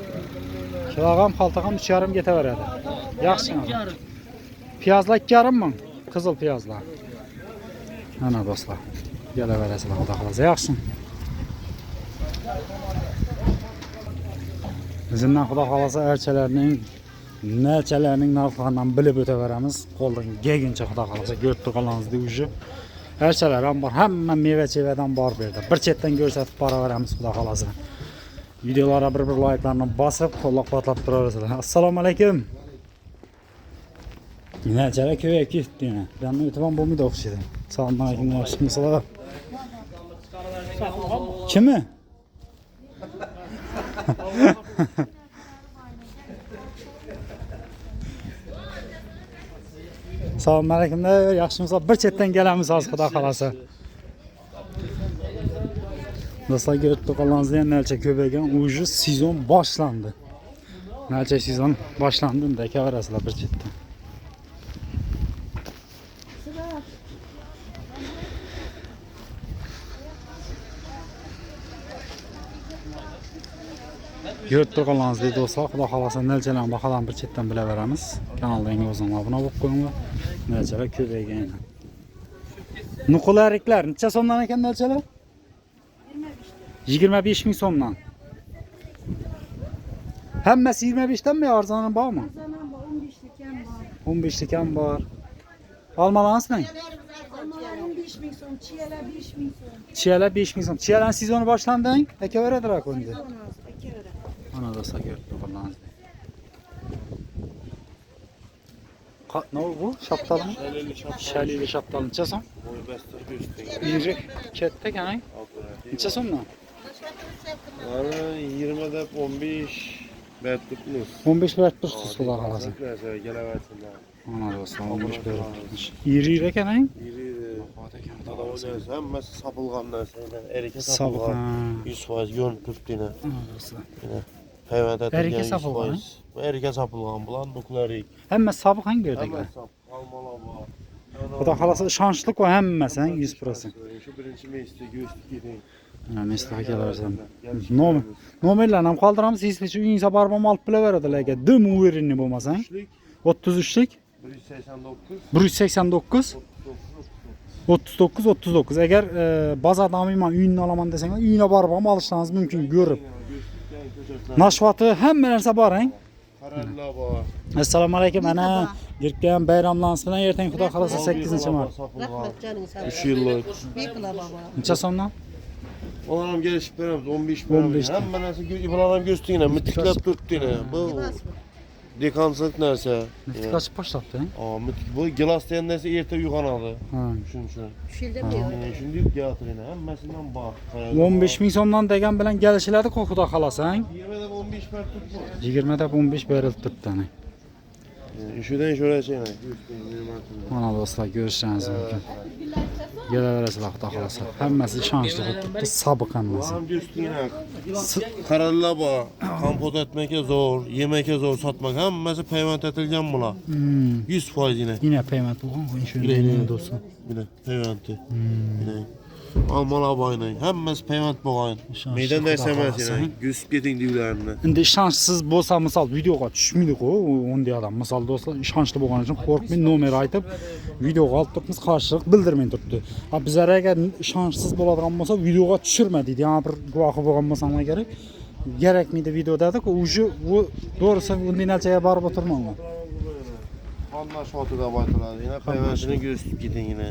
Kilogram xaltagam 3,5 ketaveradi. Yaxshi. Piyozlar 2,5 ming. Qizil piyozlar. Ana do'stlar. Kelaverasizlar, xudo xolasa. Yaxshi. Bizimdan xudo xolasa archalarning, narchalarning narxlaridan bilib o'taveramiz. Qo'ldan kelguncha xudo xolasa ko'rib turganlaringiz deyish. Archalar ham bor, hamma meva-chevadan bor bu yerda. Bir chetdan ko'rsatib boraveramiz xudo xolasa. Videolarga bir like'larni bosib, qo'llab-quvvatlab turaverasizlar. Assalomu alaykum. Narchalar ko'payib ketdi yana. Bundan o'tib bo'lmaydi o'xshaydi. Assalomu alaykum, yaxshimisizlar? Kimi? Assalomu alaykum, yaxshimisizlar? Bir chetdan kelamiz hozir xudo xolasa. Do'stlar, ko'rib turganlaringizda ham narcha ko'paygan, уже sezon boshlandi. Narcha sezon boshlandi, unda kelaverasizlar bir chetdan. Ko'rib turganlaringizda do'stlar, xudo xolasa narchalarni baholarni bir chetdan bilaveramiz. Kanalga yangi bo'lsangiz obuna bo'lib qo'yinglar. Narchalar ko'paygan. Nuqulariqlar necha so'mdan ekan narchalar? 25 ming so'mdan. Hammasi 25 danmi, arzoni bormi? 15 lik ham bor. Olmalarni 15 ming so'm, chiyalar 5 ming so'm. Chiyalar 5 ming so'm. Chiyalar sezoni boshlandi, akaveradilar endi. Ana do'stlar, ko'rib turganlaringiz. Ne bu? Şaptalım. Şalili şaptalım. Neçə son? İri. Ketdə qanay. Neçə sonla? 20 dep 15 bet tutmuş. 15 bet tutmuş xudo xolasa. Gelaversinler. Ana do'stlar, 15 bet tutmuş. İri qanay? İri. Hammasi sapılgan narsalar. Erkek Sabık. sapılgan. 100% yön tuttuğuna. Ana do'stlar. Hayvanda Erkek sapılgan. Erkek sapılgan bulan nuklearik. Həmmə sabıq hangi yerdə? Almalama. Xudo xolasa işançlıq var həmməsi 100%. Şu birinci mecliste göğüslük edin. Ha, mesleğe gələrsəm. Nomerlərlə qaldıramız, siz heç uyinsə barbam alıb biləverədilər ki, dım uğurinli olmasan. 33'lük. 189. 39. Eğer bazardan iman uyinini alaman desənglər, uyinə barbam alışlarınız mümkün görüb. Naşvatı həmmə нәрsə var, hein? Kararla var. Assalamu alaykum ana. Girkən bayramlansın bilan ertəng xudo xolasa 8-ci mart. Rahmet canın sağ ol. 3 yıllık. Bir kula baba. Neçə sondan? Oğlum gelişip veremiz 15 15 Hem ben nasıl İbrahim gösterdiğine, mütikler tuttuğuna. Bu Dekansılık nerse. Neftik açıp başlattı. Bu gilas diyen nerse ertə yuxanadı. Ha. Şu. Şilde mi yok? Şimdi yatırın. Həmməsindən bax. 15 min somdan degan bilan gelişilerdi kokuda xalasan. 20'də 15 pər tutma. 20'de 15 beril tuttu. Şuradan şuraya şeyine. Ana dostlar görüşürüz mümkün. Geleveresiler kuda xalasa. Həmməsi şanslı tuttu. Sabık həmməsi. Ağam üstüne. Kararla bax. Kompot etməkə zor, yeməkə zor satmaq. Həmməsi peyvənd etilgan bula. 100% yine. Yine payment bu. Yine dostum. Yine peyvəndi. Yine. Almalı abayla. Həmməsi peyvənd boğayın. Meydan dərsəməz yine. 100 gedin divlərinə. İndi şanssız bolsa misal videoga düşmüdük o onday adam. Misal dostlar şanslı bolgan üçün qorxmayın nomer aytıb videoga alıp turibmiz qarşılıq bildirmeyin turibdi. Ha bizlər əgər şanssız boladigan bolsa videoga düşürmədik. Yəni bir guahı bolgan bolsana gerek. Gerekmiydi video dedik. Ucu bu doğrusu bunday nəticəyə barıb oturmaqla. Anla şotu da baytılar. Yine peyvəndini göstərib gidin yine.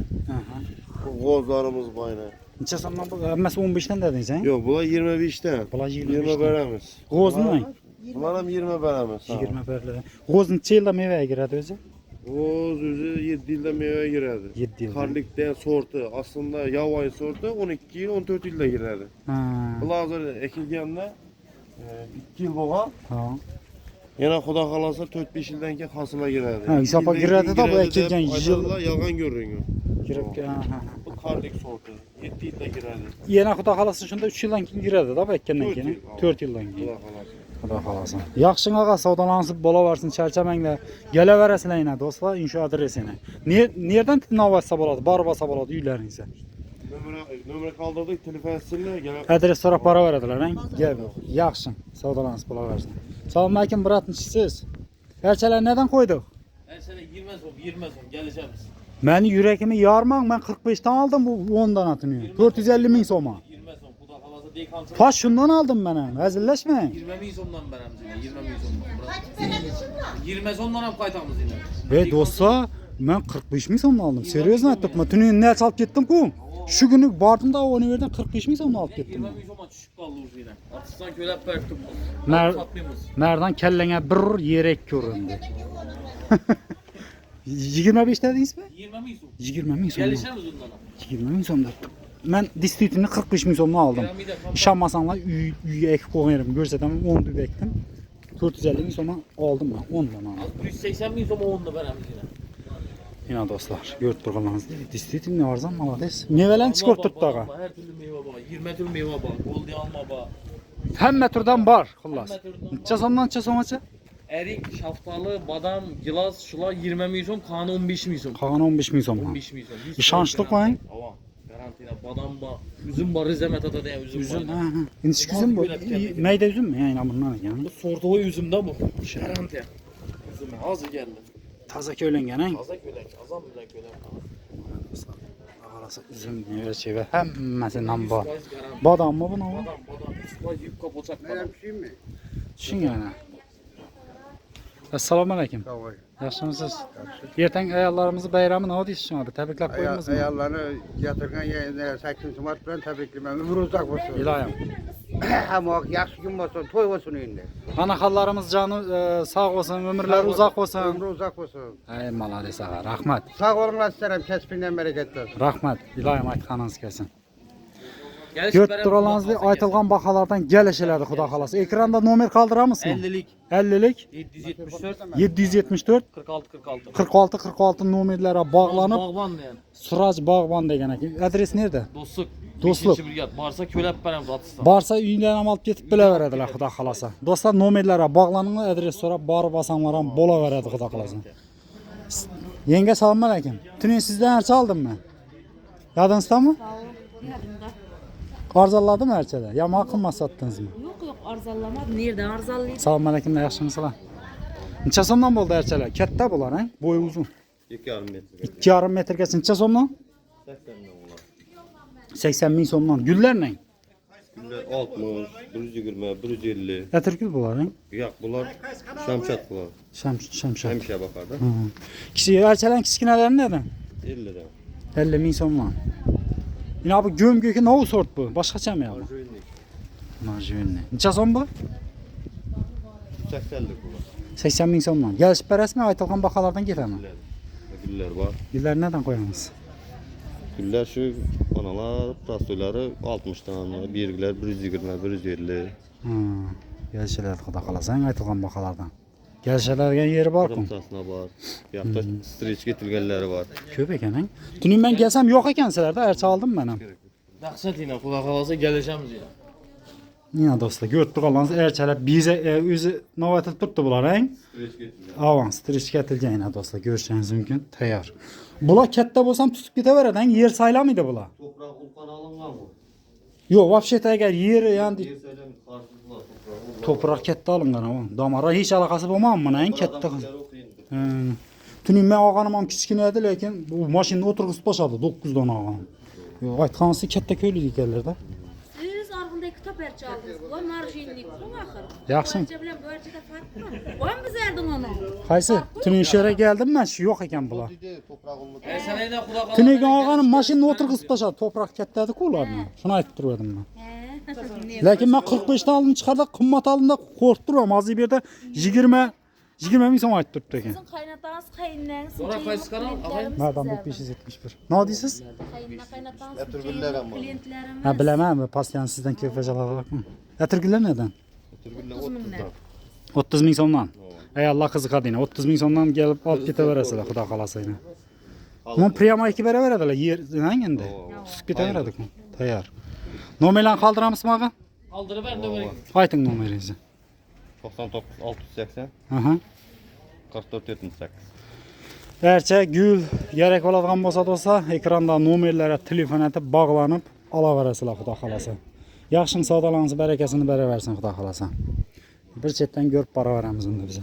Qozlarımız var yine. Neçə sandan bu? Həmməsi 15-dən dedin sən? Yox, bunlar 25'dən. Bunlar 20 bərəmiz. Qozun nə? Bunlar hem 20 bərəmiz. 20 bərli. Qoz neçə ildə meyvəyə girədi özü? Qoz özü 7 ildə meyvəyə girədi. 7 ildə. Karlikdən sortu, aslında yavay sortu 12 il, 14 ildə girədi. Ha. Bunlar hazır ekilgəndə 2 il boğa. Ha. Yine Xuda xalasa 4-5 ildən ki hasıla girədi. Ha, hesaba girədi də bu ekilgən yıl. Yalan görünüyor. Girib ki, ha. Bu karlik sortu 7 ildə girədi. Yenə Xuda xalası şunda 3 ildən keyin girədi də bu əkkəndən keyin. 4 ildən keyin. Xuda xalasa. Xuda xalası. Yaxşın ağa savdalansıb bola varsın çərçəmənglə. Gələ verəsinə yenə dostlar inşa adresinə. Nereden tinavasa boladı? Barbasa boladı uylərinizə. Nömrə kaldırdık, telefon etsinlər, gəlib. Adres sonra para verədilər, hə? Gəl. Yaxşın. Savdalansıb bola versin. Salam əleykum bratmışsınız. Gerçələr nədən qoyduq? Her sene girmez o, geleceğimiz. Məni yüreğimi yarmaq, mən 45'ten aldım bu 10'dan atını. 450 min soma. Girmez o, bu da kalası değil kansın. Taş şundan aldım mənə, əzilləşməyin. 20 min somdan veremiz yine, 20 min somdan. Girmez ondan hep kaytamız yine. Dostlar, mən 45 min somdan aldım. Seriyozla aytdım. Tünün nə çalıb getdim ku? Şu günü bardım da onu verdim 45 min somdan alıp getdim. 20 min somdan düşüp kaldı ucu yine. Atıştan kölep bıraktım. Nereden kellene bir yerek göründü. 25 dediniz mi? 20 min som. 20 min somdan. Gelişemiz ondan. 20 min somdan. Mən distribütünü 45 min somdan aldım. Şammasanla üye ek koyarım. Görsədən 10 dübə ekdim. 450 min somdan aldım ben. 10'dan aldım. 180 min som 10'da veremiz yine. Yine dostlar, görüp durğanlarınız değil. Distributin ne varsa malades. Meyvelen çıkıp tuttu ağa. Her türlü meyve var. 20 tür meyve var. Goldi alma var. Hem metrden var, xullas. Neçə somdan neçə somaça? Erik, şaftalı, badam, gilas, şular 20 min som, kanı 15 min som. Kalan 15 min somdan. 15 min som. Şanslıq var. Ava, garantiyla badam var. Üzüm var, Rizemet atada ya üzüm, Üzüm, var. ha. İndiş üzüm bu. Meyde üzüm mü? Yani bundan yani. Bu sorduğu üzüm de bu. Garantiya. Üzüm hazır geldi. Taze köylen ha. Taze kölek, azam bile kölek. Ağalası üzüm meyve şey ve hemmesinden var. Badam mı buna var? Badam, üstüne yiyip kapılacak badam. Düşün yani. Assalamu aleyküm. Yaxşımısınız? Ertəng ayallarımızı bayramı nə deyirsən abi? Təbriklər qoyumuz mu? Ayarlarını yatırgan yayınlara 8 Mart bilen təbrikləməm. Ömür uzaq olsun. İlayım. Hem o yaxşı gün olsun, toy olsun indi. Ana xallarımız canı sağ olsun, ömürləri uzaq olsun. Ömrü uzaq olsun. Ay malades ağa, rahmat. Sağ olunlar istərəm, kəsbindən bərəkətli olsun. Rahmat. İlayim aytqanınız gəlsin. Gelişip Göt veren duralarınızda bulunmaz. aytılğan baxalardan gəliş elədi Xuda xalası. Ekranda nomer qaldıramısınız? 50'lik, 50'lik 774, 774 46, 46. 46 46 nomerlərə bağlanıb Bağban yani. Surac Bağban degan ekan. Adres nerede? Dostluk. Dostluk. 2. brigad. Varsa kölep veremiz atıstan. Barsa uylarını alıp getib bilə verədilər Xuda xalasa. Dostlar nomerlərə bağlanın, adres sonra barı basanlara bola verədi Xuda xalasa. Yenge salam aleyküm. Tünün sizdən ərçə aldım mən. Yadınızda mı? Yadımda. Arzalladım ərçədə. Ya maqılma sattınız mı? Yok arzallamadım. Nereden arzallayayım? Salam aleyküm, yaxşımısınız? Neçə somdan boldu ərçələr? Kətdə bunlar, hə? Boyu uzun. 2,5 metr. 2,5 metr gəlsin. Neçə somdan? 80 min somdan. Güllər nə? 60, 120, 150. Ətirgül bunlar, hə? Yox, bunlar şamşat bunlar. Şəmşət. Həmişə baxar da. Kişi ərçələrin kiçkinələri nədən? 50 lira. 50 min somdan. Yine bu gömgökü ne sort bu? Başka çəm ya bu? Marjinli. Neçə som bu? 80'lik bunlar. 80 bin so'mdan. Gelişip berasmi aytılgan bakalardan ketami? Güller var. Giller neden koyamız? Güller şu analar, rastoyları 60'dan, birgiler 120, 150. Gelişeler xudo qalasan aytılgan bakalardan. Gelişelerge yeri var mı? Kırmızasına var. Yapta streç getirgenleri var. Köp ekan. Tünin ben gelsem yok ekan sizlerde, erçe aldım ben. Daqsat yine Xudo xolasa geleceğimiz ya. Yine dostlar, gördük alanız erçelep bize özü novat etip tuttu bular, he? Avans, streç getirgen yine dostlar, görüşeniz mümkün. Tayyor. Bula katta bolsam tutup giteveradi, yer sayla mıydı bula? Toprak ulkan alıngan mı? Yok, вообще eğer yeri yani Yer sayılan karşılıklı var toprağı. toprak katta alıngan ama. Damara hiç alakası bulmam mı ne katta? Tünin ben ağanım kichkina edi, lekin bu maşinni oturg'izib boshadi 9 dona ağanım. Yok, aytganisi katta köylü ekanlar da. Siz arg'inday kitob bercha oldingiz. Voy marjinlik bu axir. Yaxshi. Barcha bilan bu yerda farq bor. Voy biz erding onu. Qaysi? Tünin şöyle geldim ben, şu yok ekan bular. Toprak umut. Sen yine Xudo xolasa. Tüniga ağanım maşinni oturg'izib boshadi, toprak katta edi-ku ularni. Shuni aytib turdim ben. Lekin ben 45'te aldım çıkardı, kımmat aldım korktu duram. Az bir de 20 bin so'm aytib turibdi ekan. Sizin qaynatangiz, qaynanangiz. Sonra qaysi kanal? Nereden bu 571? Ne deysiz? Qaynatangiz, Etirgüller ama. klientlarimiz. Ha bilemem, ben pasyan sizden keyfacalar bakma. Etirgüller neden? Etirgüller 30'dan. 30 bin so'mdan. Ey Allah qiziqadi yine. 30 bin so'mdan gelip alıp ketaverasizlar, xudo xolasa yine. Mon priyama 2 beraveradilar, yer endi. Tutib ketaveradi. Tayyor. Nomerlarni qoldiramizmi ağa? Aldırıp ben de böyle. Ayting nomeringizni. 99 680 Aha. 44 78. Barcha gül gerek bo'ladigan bo'lsa do'stlar, ekranda nomerlarga telefon etib bog'lanib olaverasizlar, xudo xolasa. Yaxshi savdolaringiz barakasini beraversin, xudo xolasa. Bir chetdan ko'rib boraveramiz unda biz.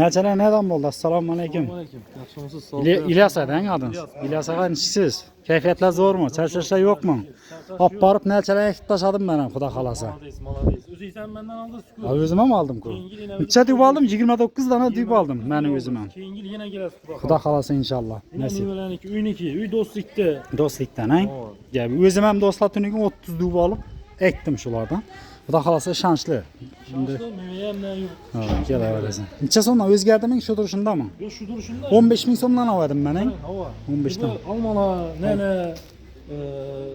Nechalar neden bo'ldi? Assalomu alaykum. Aleyküm. Yaxshimisiz? Sağ İlyas adang adınız. İlyas ağa nechisiz? Kayfiyatlar zo'rmi? Charchashlar yo'qmi? Olib borib nechalar ekib tashladim men ham, xudo xolasa. Malades. O'zi sen benden aldın sükut. O'zim ham oldim-ku. Necha deb oldim? 29 dona deb oldim mening o'zim ham. Keyingi yil yine gelasiz Xudo. Xudo xolasa inshaalloh. Nasib. Nimalarniki? Uyniki, uy do'stlikda. Do'stlikdan, ha? Gap o'zim ham do'stlar tuniga 30 deb olib ekdim shulardan. Xudo xolasa ishonchli. Şimdi Meveyem ne yok. ha, kelaverasan. Necha so'mdan o'zgardimi shu durishindami? Yo şu duruşunda. 15 ming so'mdan oldim men, ha? Hava. 15 dan. Almala nene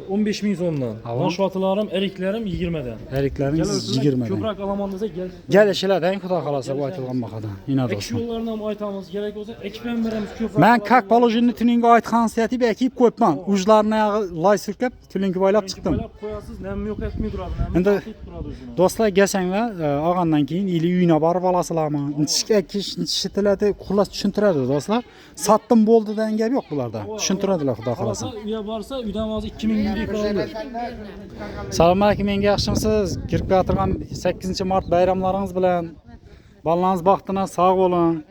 15 bin sondan. Hava. Maşvatılarım, eriklerim 20'den. Eriklarimiz 20 dan. Köprak alamandıysa gel. Gel işelerden xudo xolasa bu aytilgan bakada. Yine Ek dostlar. yollarına mı aytamız gerek olsa ekben veremiz köprak. Men kak balojini tuninga aytgan siyatib ekib qo'yibman. Ujlarni lay surkab, tuninga boylab chiqdim. Boylab qo'yasiz, nem yok etmey duradi. Endi turadi o'zini. do'stlar gelsanglar, olgandan keyin ili uyina borib olasizlarmi? Nechishtiladi, xullas tushuntiradi do'stlar. Satdim bo'ldi degan gap yo'q bularda. Tushuntiradilar xudo xolasa. Alasa uya borsa uydan hozir 2000 yillik oldi. Assalomu alaykum, menga yaxshimisiz? Kirib keltirgan 8-mart bayramlaringiz bilan ballarınız baxtına sağ olun.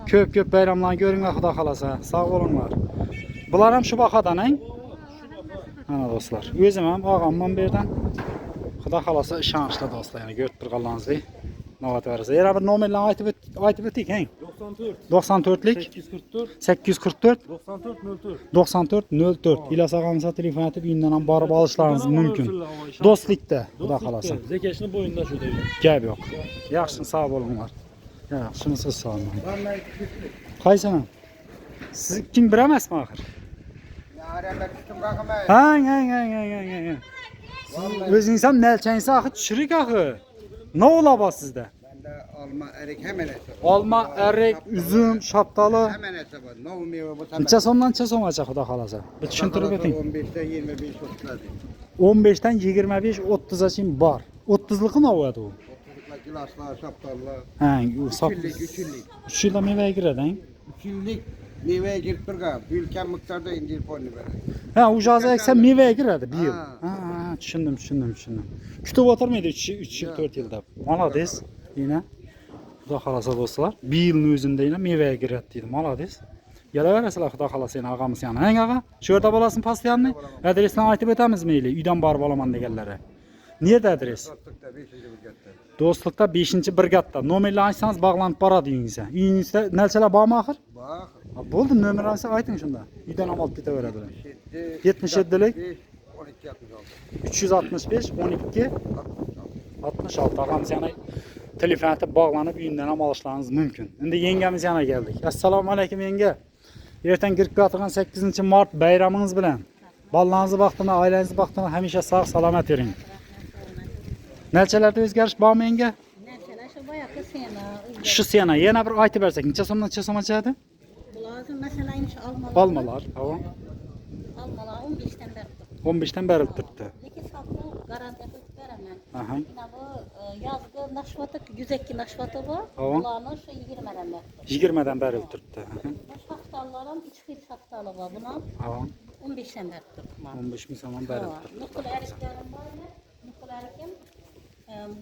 Köp bayramlarni ko'ringlar xudo xolasa. Sağ olunglar. Bular ham shu baqadan, ha? Ana do'stlar, o'zim ham og'amman bu yerdan. Xudo xolasa ishonchli do'stlar, yana ko'rib turganlaringizdek. Navataverasiz. Yana bir nomerlarni aytib o'ting, ha? 94lik 844 844 94 04. 94 04. İlyas ağamıza telefon etib uyindan ham borib olishlaringiz mumkin. Do'stlikda, xudo xolasa. Zekashni bo'yinda shu deydi. Gap yo'q. Yaxshi sog' bo'linglar. Yaxshimisiz sog' bo'ling. Qaysini? Siz kim bir emasmi axir? Ha. O'zingiz ham nalchangiz axir tushirik axir. Ne ola sizde? Bende alma, erik hemen hesap. Olma, erik, üzüm, şaptalı. Hemen hesap. Ne olmuyor bu sabah? Necha so'mdan necha so'm acha xudo xolasa? Bir tushuntirib o'ting. 15'te 25 30'lar. 15'dan 25 30'gacha bor. 30'lıqı ne oladi u? 30'luklar, gilaslar, şaptallar. Ha, u sop. 3 3 yilda meva kiradi, ha? 3 yıllık meyveye girip durga. Ülken miktarda indirip onu böyle. Ha, ujaza eksa mevaya kiradi bir yil. Ha. Ha, tushundim. Kutib o'tirmaydi 3 yil 4 yilda. Malades. Yine xudo xolasa do'stlar, bir yilning o'zida yana mevaya kiradi deydi. Malades. Kelaverasizlar xudo xolasa yana og'amiz yana. Hang og'a, shu yerda bo'lasin postoyanni. Adresni aytib o'tamizmi mayli? Uydan borib olaman deganlari. Nerede adres? Do'stlikda 5-brigadda. Nomerlarni aytsangiz bog'lanib boradi uyingizga. Uyingizda nalchalar bormi axir? Bak. Bo'ldi, nomerni ayting shunda. Uydan ham olib ketaveradilar. 77'lik 12 66. 365 12 66. Ağamız yana telefonu bağlanıp uyundan ham alışlarınız mümkün. Şimdi yengemiz yana geldik. Assalomu alaykum yenge. Erten girib atılgan 8 Mart bayramınız bilen. Ballarınızı baxtına, ailenizi baxtına hamisha sağ salamat ering. Nelçelerde özgarish bormi yenge? Mesela şu bayağı sena. Shu sena yana bir aytib bersak, necha so'mdan necha so'm ochadi? Bulardan mesela şu almalar. Almalar, tamam. Almalar 15'ten beri. 15'ten beri turibdi. Lekin saqlov garantiya qilib beraman. Aha. Mana bu yozgi nashvati, yuzaki nashvati bor. Tamam. Bularni shu 20dan beri. 20'den beri turibdi. Bu shaftallar ham 3 xil shaftali bor. Buni ham Tamam. 15dan beri turibman. 15 ming so'mdan beri turibdi. Nuqul eriklarim bor. Nuqul erikim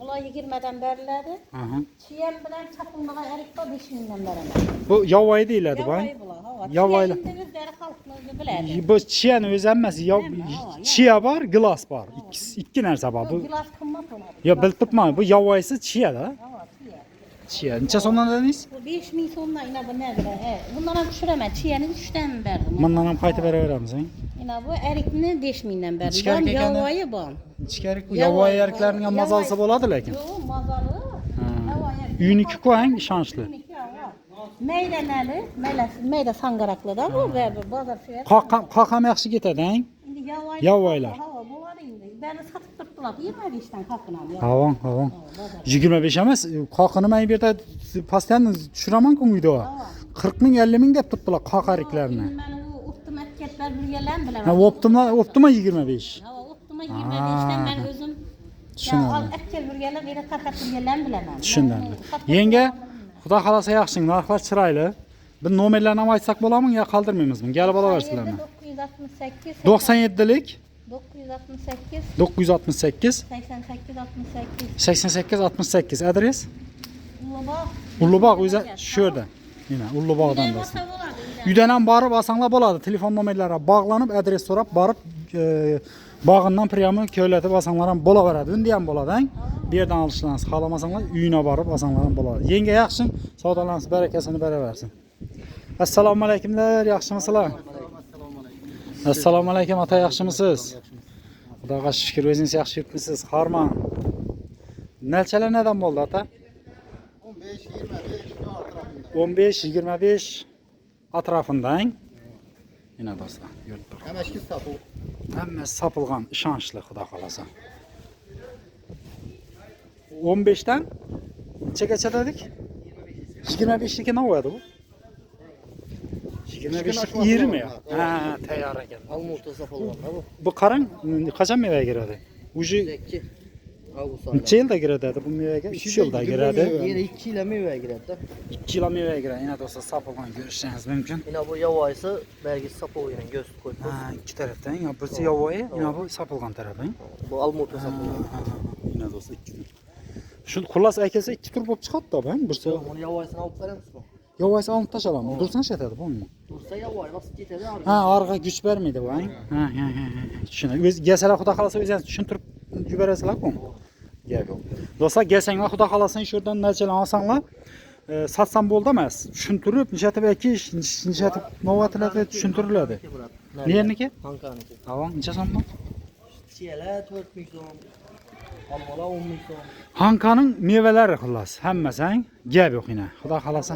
bular 20dan beriladi. Aha. Chiyan bilan chaqilmagan eriklar 5 mingdan beraman. Bu yovvoyi deyiladi bu. Yovvoyi bular. Yovvoyi. Chiyan o'zlari xalqni biladi. Bu chiyan o'zi emas, chiya bor, gilos bor. Ikki narsa bor. Bu Gilos qimmat bo'ladi. yo bilib turibman, bu yovvoyisi chiyada. Chiya. Necha so'mdan dedingiz? Bu 5 ming so'mdan ina bu nerede? Bundan ham tushiraman. Chiyani 3dan berdim. Bundan ham qaytib beraveramiz, ha. Ina bu erikni 5 mingdan berdim. Ichkari kelganda- Yovvoyi bor. Ichkari yovvoyi erkaklarning ham mazalisi bo'ladi lekin. Yo'q, mazali. Yovvoyi. Uyiniki qo'ying, ishonchli. Maydanali, mayda sangaraklidan bu ve bozor fiyat. Qoqam yaxshi ketadi, ha. Endi yovvoyi. Yovvoyilar. Ha, bo'ladi endi. Beni sotib turibdilar. 25dan haqinam. Havon, havon. 25 emas, qoqini men bu yerda postoyanno tushiraman-ku uyda. 40 ming, 50 ming deb turibdilar qoqariklarini. Men u optimatketlar bilganlar bilaman. Ha, optima 25. Ha, optima 25dan men o'zim Tushundim. al akkel bilganlar, meni tarqatib bilganlar bilaman. Tushundim. Yenge, xudo xolasa yaxshi, narxlar chiroyli. Bir nomerlarni ham aytsak bo'ladimi yo qoldirmaymizmi? Kelib olaversizlarmi? 968 97lik 968 968 88 68 88 68 adres Ulubog. Ulubog o'zi shu yerda. Mana Ulubog'dan bo'lsin. Uydan ham borib olsanglar bo'ladi. Telefon nomerlari bog'lanib, adres so'rab borib bog'indan priyami ko'latib olsanglar ham bo'laveradi. Unda ham bo'ladi, ha? Bu yerdan olishlaringiz xohlamasanglar uyina borib olsanglar ham bo'ladi. Yenge yaxshi, savdolarimiz barakasini beraversin. Assalomu alaykumlar, yaxshimisizlar? Assalomu alaykum, ota yaxshimisiz? Xudoga shukr, o'zingiz yaxshi yuribmisiz? Xormon. Nelchalar nedan bo'ldi, ota? 15-25 atrofindang. Mana do'stlar, yurib tur. Hammasi sapul. Hammasi sopilgan, ishonchli, xudo xolasa. 15dan nechaga dedik? 25niki nima bo'ladi bu? 25 20 ya. Ha, tayyor ekan. Almurta sopolgan bu. Bu qarang, qachon mevaga kiradi? Uji 2 avgust necha yilda kiradi bu mevaga? 3 yilda kiradi. Yine 2 yil meva giradi. 2 yil mevaga kiradi. Yana do'stlar sopilgan ko'rishingiz mumkin. Yine bu yovvoyisi belki sapolgan göz qo'yib. Ha, ikki tarafdan, yo birisi yovvoyi, yana bu sopilgan tarafi. Bu almurta sopolgan. Yana do'stlar ikki. Shu xullas aytsa ikki tur bo'lib chiqadi-da, bu. Birisi Bunu yovvoyisini olib beramizmi? yovvoyisi olib tashlamiz. Dursan shetadi, bo'lmi? Dursa yovvoyi bosib ketadi. Ha, orqa kuch bermaydi bu, ha. Ha. Tushundim. O'z gasalar xudo xolasa o'zingiz tushuntirib yuborasizlar-ku. Gap yo'q. Do'stlar, gelsanglar xudo xolasa shu yerdan narsalarni olsanglar, satsam bo'ldi emas. Tushuntirib, nishatib ekish, nishatib novatiladi tushuntiriladi. Nerniki? Hankaniki. Havon, necha so'mmi? Chiyalar 4000 so'm. Almalar 10000 so'm. Hankaning mevalari xullas, hammasi, ha? Gap yo'q yana. Xudo xolasa.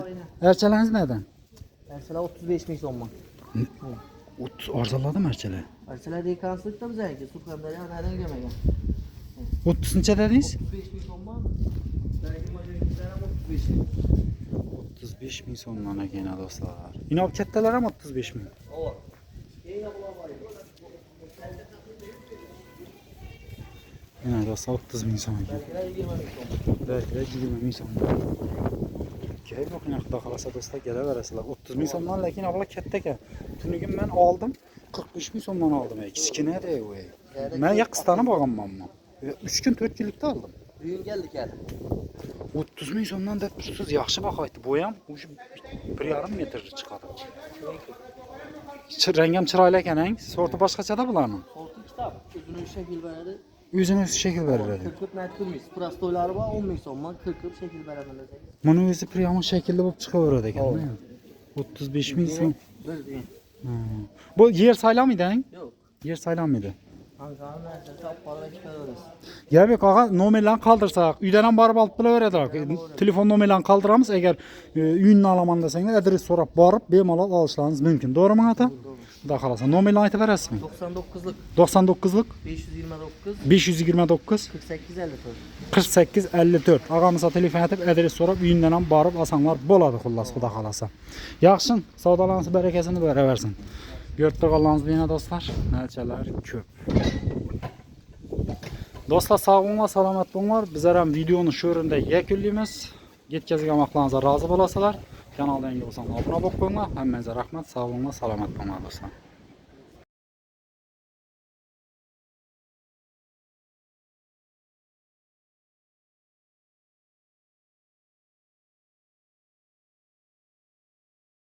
Archalaringiz nedan? Archalar 35000 so'm. 30 arzonladimi archalar? Archalar dekansilikda bizaniki, Surxondaryo anadan kelmagan. 30 necha dedingiz? 35000 so'm. Belki majoritalar ham 35000. 35 ming so'mdan ekan do'stlar. Inob kattalar ham 35 ming. Ova. Eng avvalo Mana do'stlar 30 ming so'm ekan. Belki 20 ming so'm. Kerak yo'q, xudo xolasa do'stlar kelaverasizlar. 30 ming so'mdan, lekin avval katta ekan. Tunigim men oldim, 45 ming so'mdan oldim. Kichkina-da voy. Men yaqistani borganman. 3 kun 4 kunlikda oldim. Bugun keldik hali. 30 ming so'mdan deb tursiz, yaxshi baho aytdi. Bu ham 1,5 metr chiqadi. Rangam chiroyli ekan-a? Sorti boshqachada bularning. Sorti kitob, o'zini shakl beradi. O'zini shakl beradi. 40 net turmiz. Prostoylari bor 10000 so'm, 40 shakl beraman desak. Buni o'zi priyomon shaklda bo'lib chiqaveradi ekan. 35 ming so'm. Bu yer saylanmaydi-a? Yo'q. Yer saylanmaydi. Ankara'nın nərsəsi apparda çıxarırız. Gəbek ağa nomerlerini kaldırsaq, üydən barıb alıp bile veredirik. Telefon nomerlerini kaldıramız. Eğer ünlü alaman deseniz adres sorap barıb bemalol alışlarınız mümkün. Doğru mu ata? Daha kalasa. Nomerlerini aytı verəsiz mi? 99'luk 99'luk 529 529 48 54. 48-54. Ağamıza telefon edip adres sorap üyündən barıb asanlar boladı xullas xuda kalasa. Yaxşın, savdalarınızı berekesini böyle versin. Gördük Allah'ınızı yine dostlar. Nəlçələr köp. Dostlar sağ olunlar, salamat olunlar. Bizler hem videonun şöründe yekünlüyümüz. Yetkazgan vaqtlarinizga razı bo'lasalar, kanalda yangi bo'lsangiz obuna bo'lib qo'yinglar. Hammangizni rahmat, sağ olunlar, salamat bo'linglar dostlar.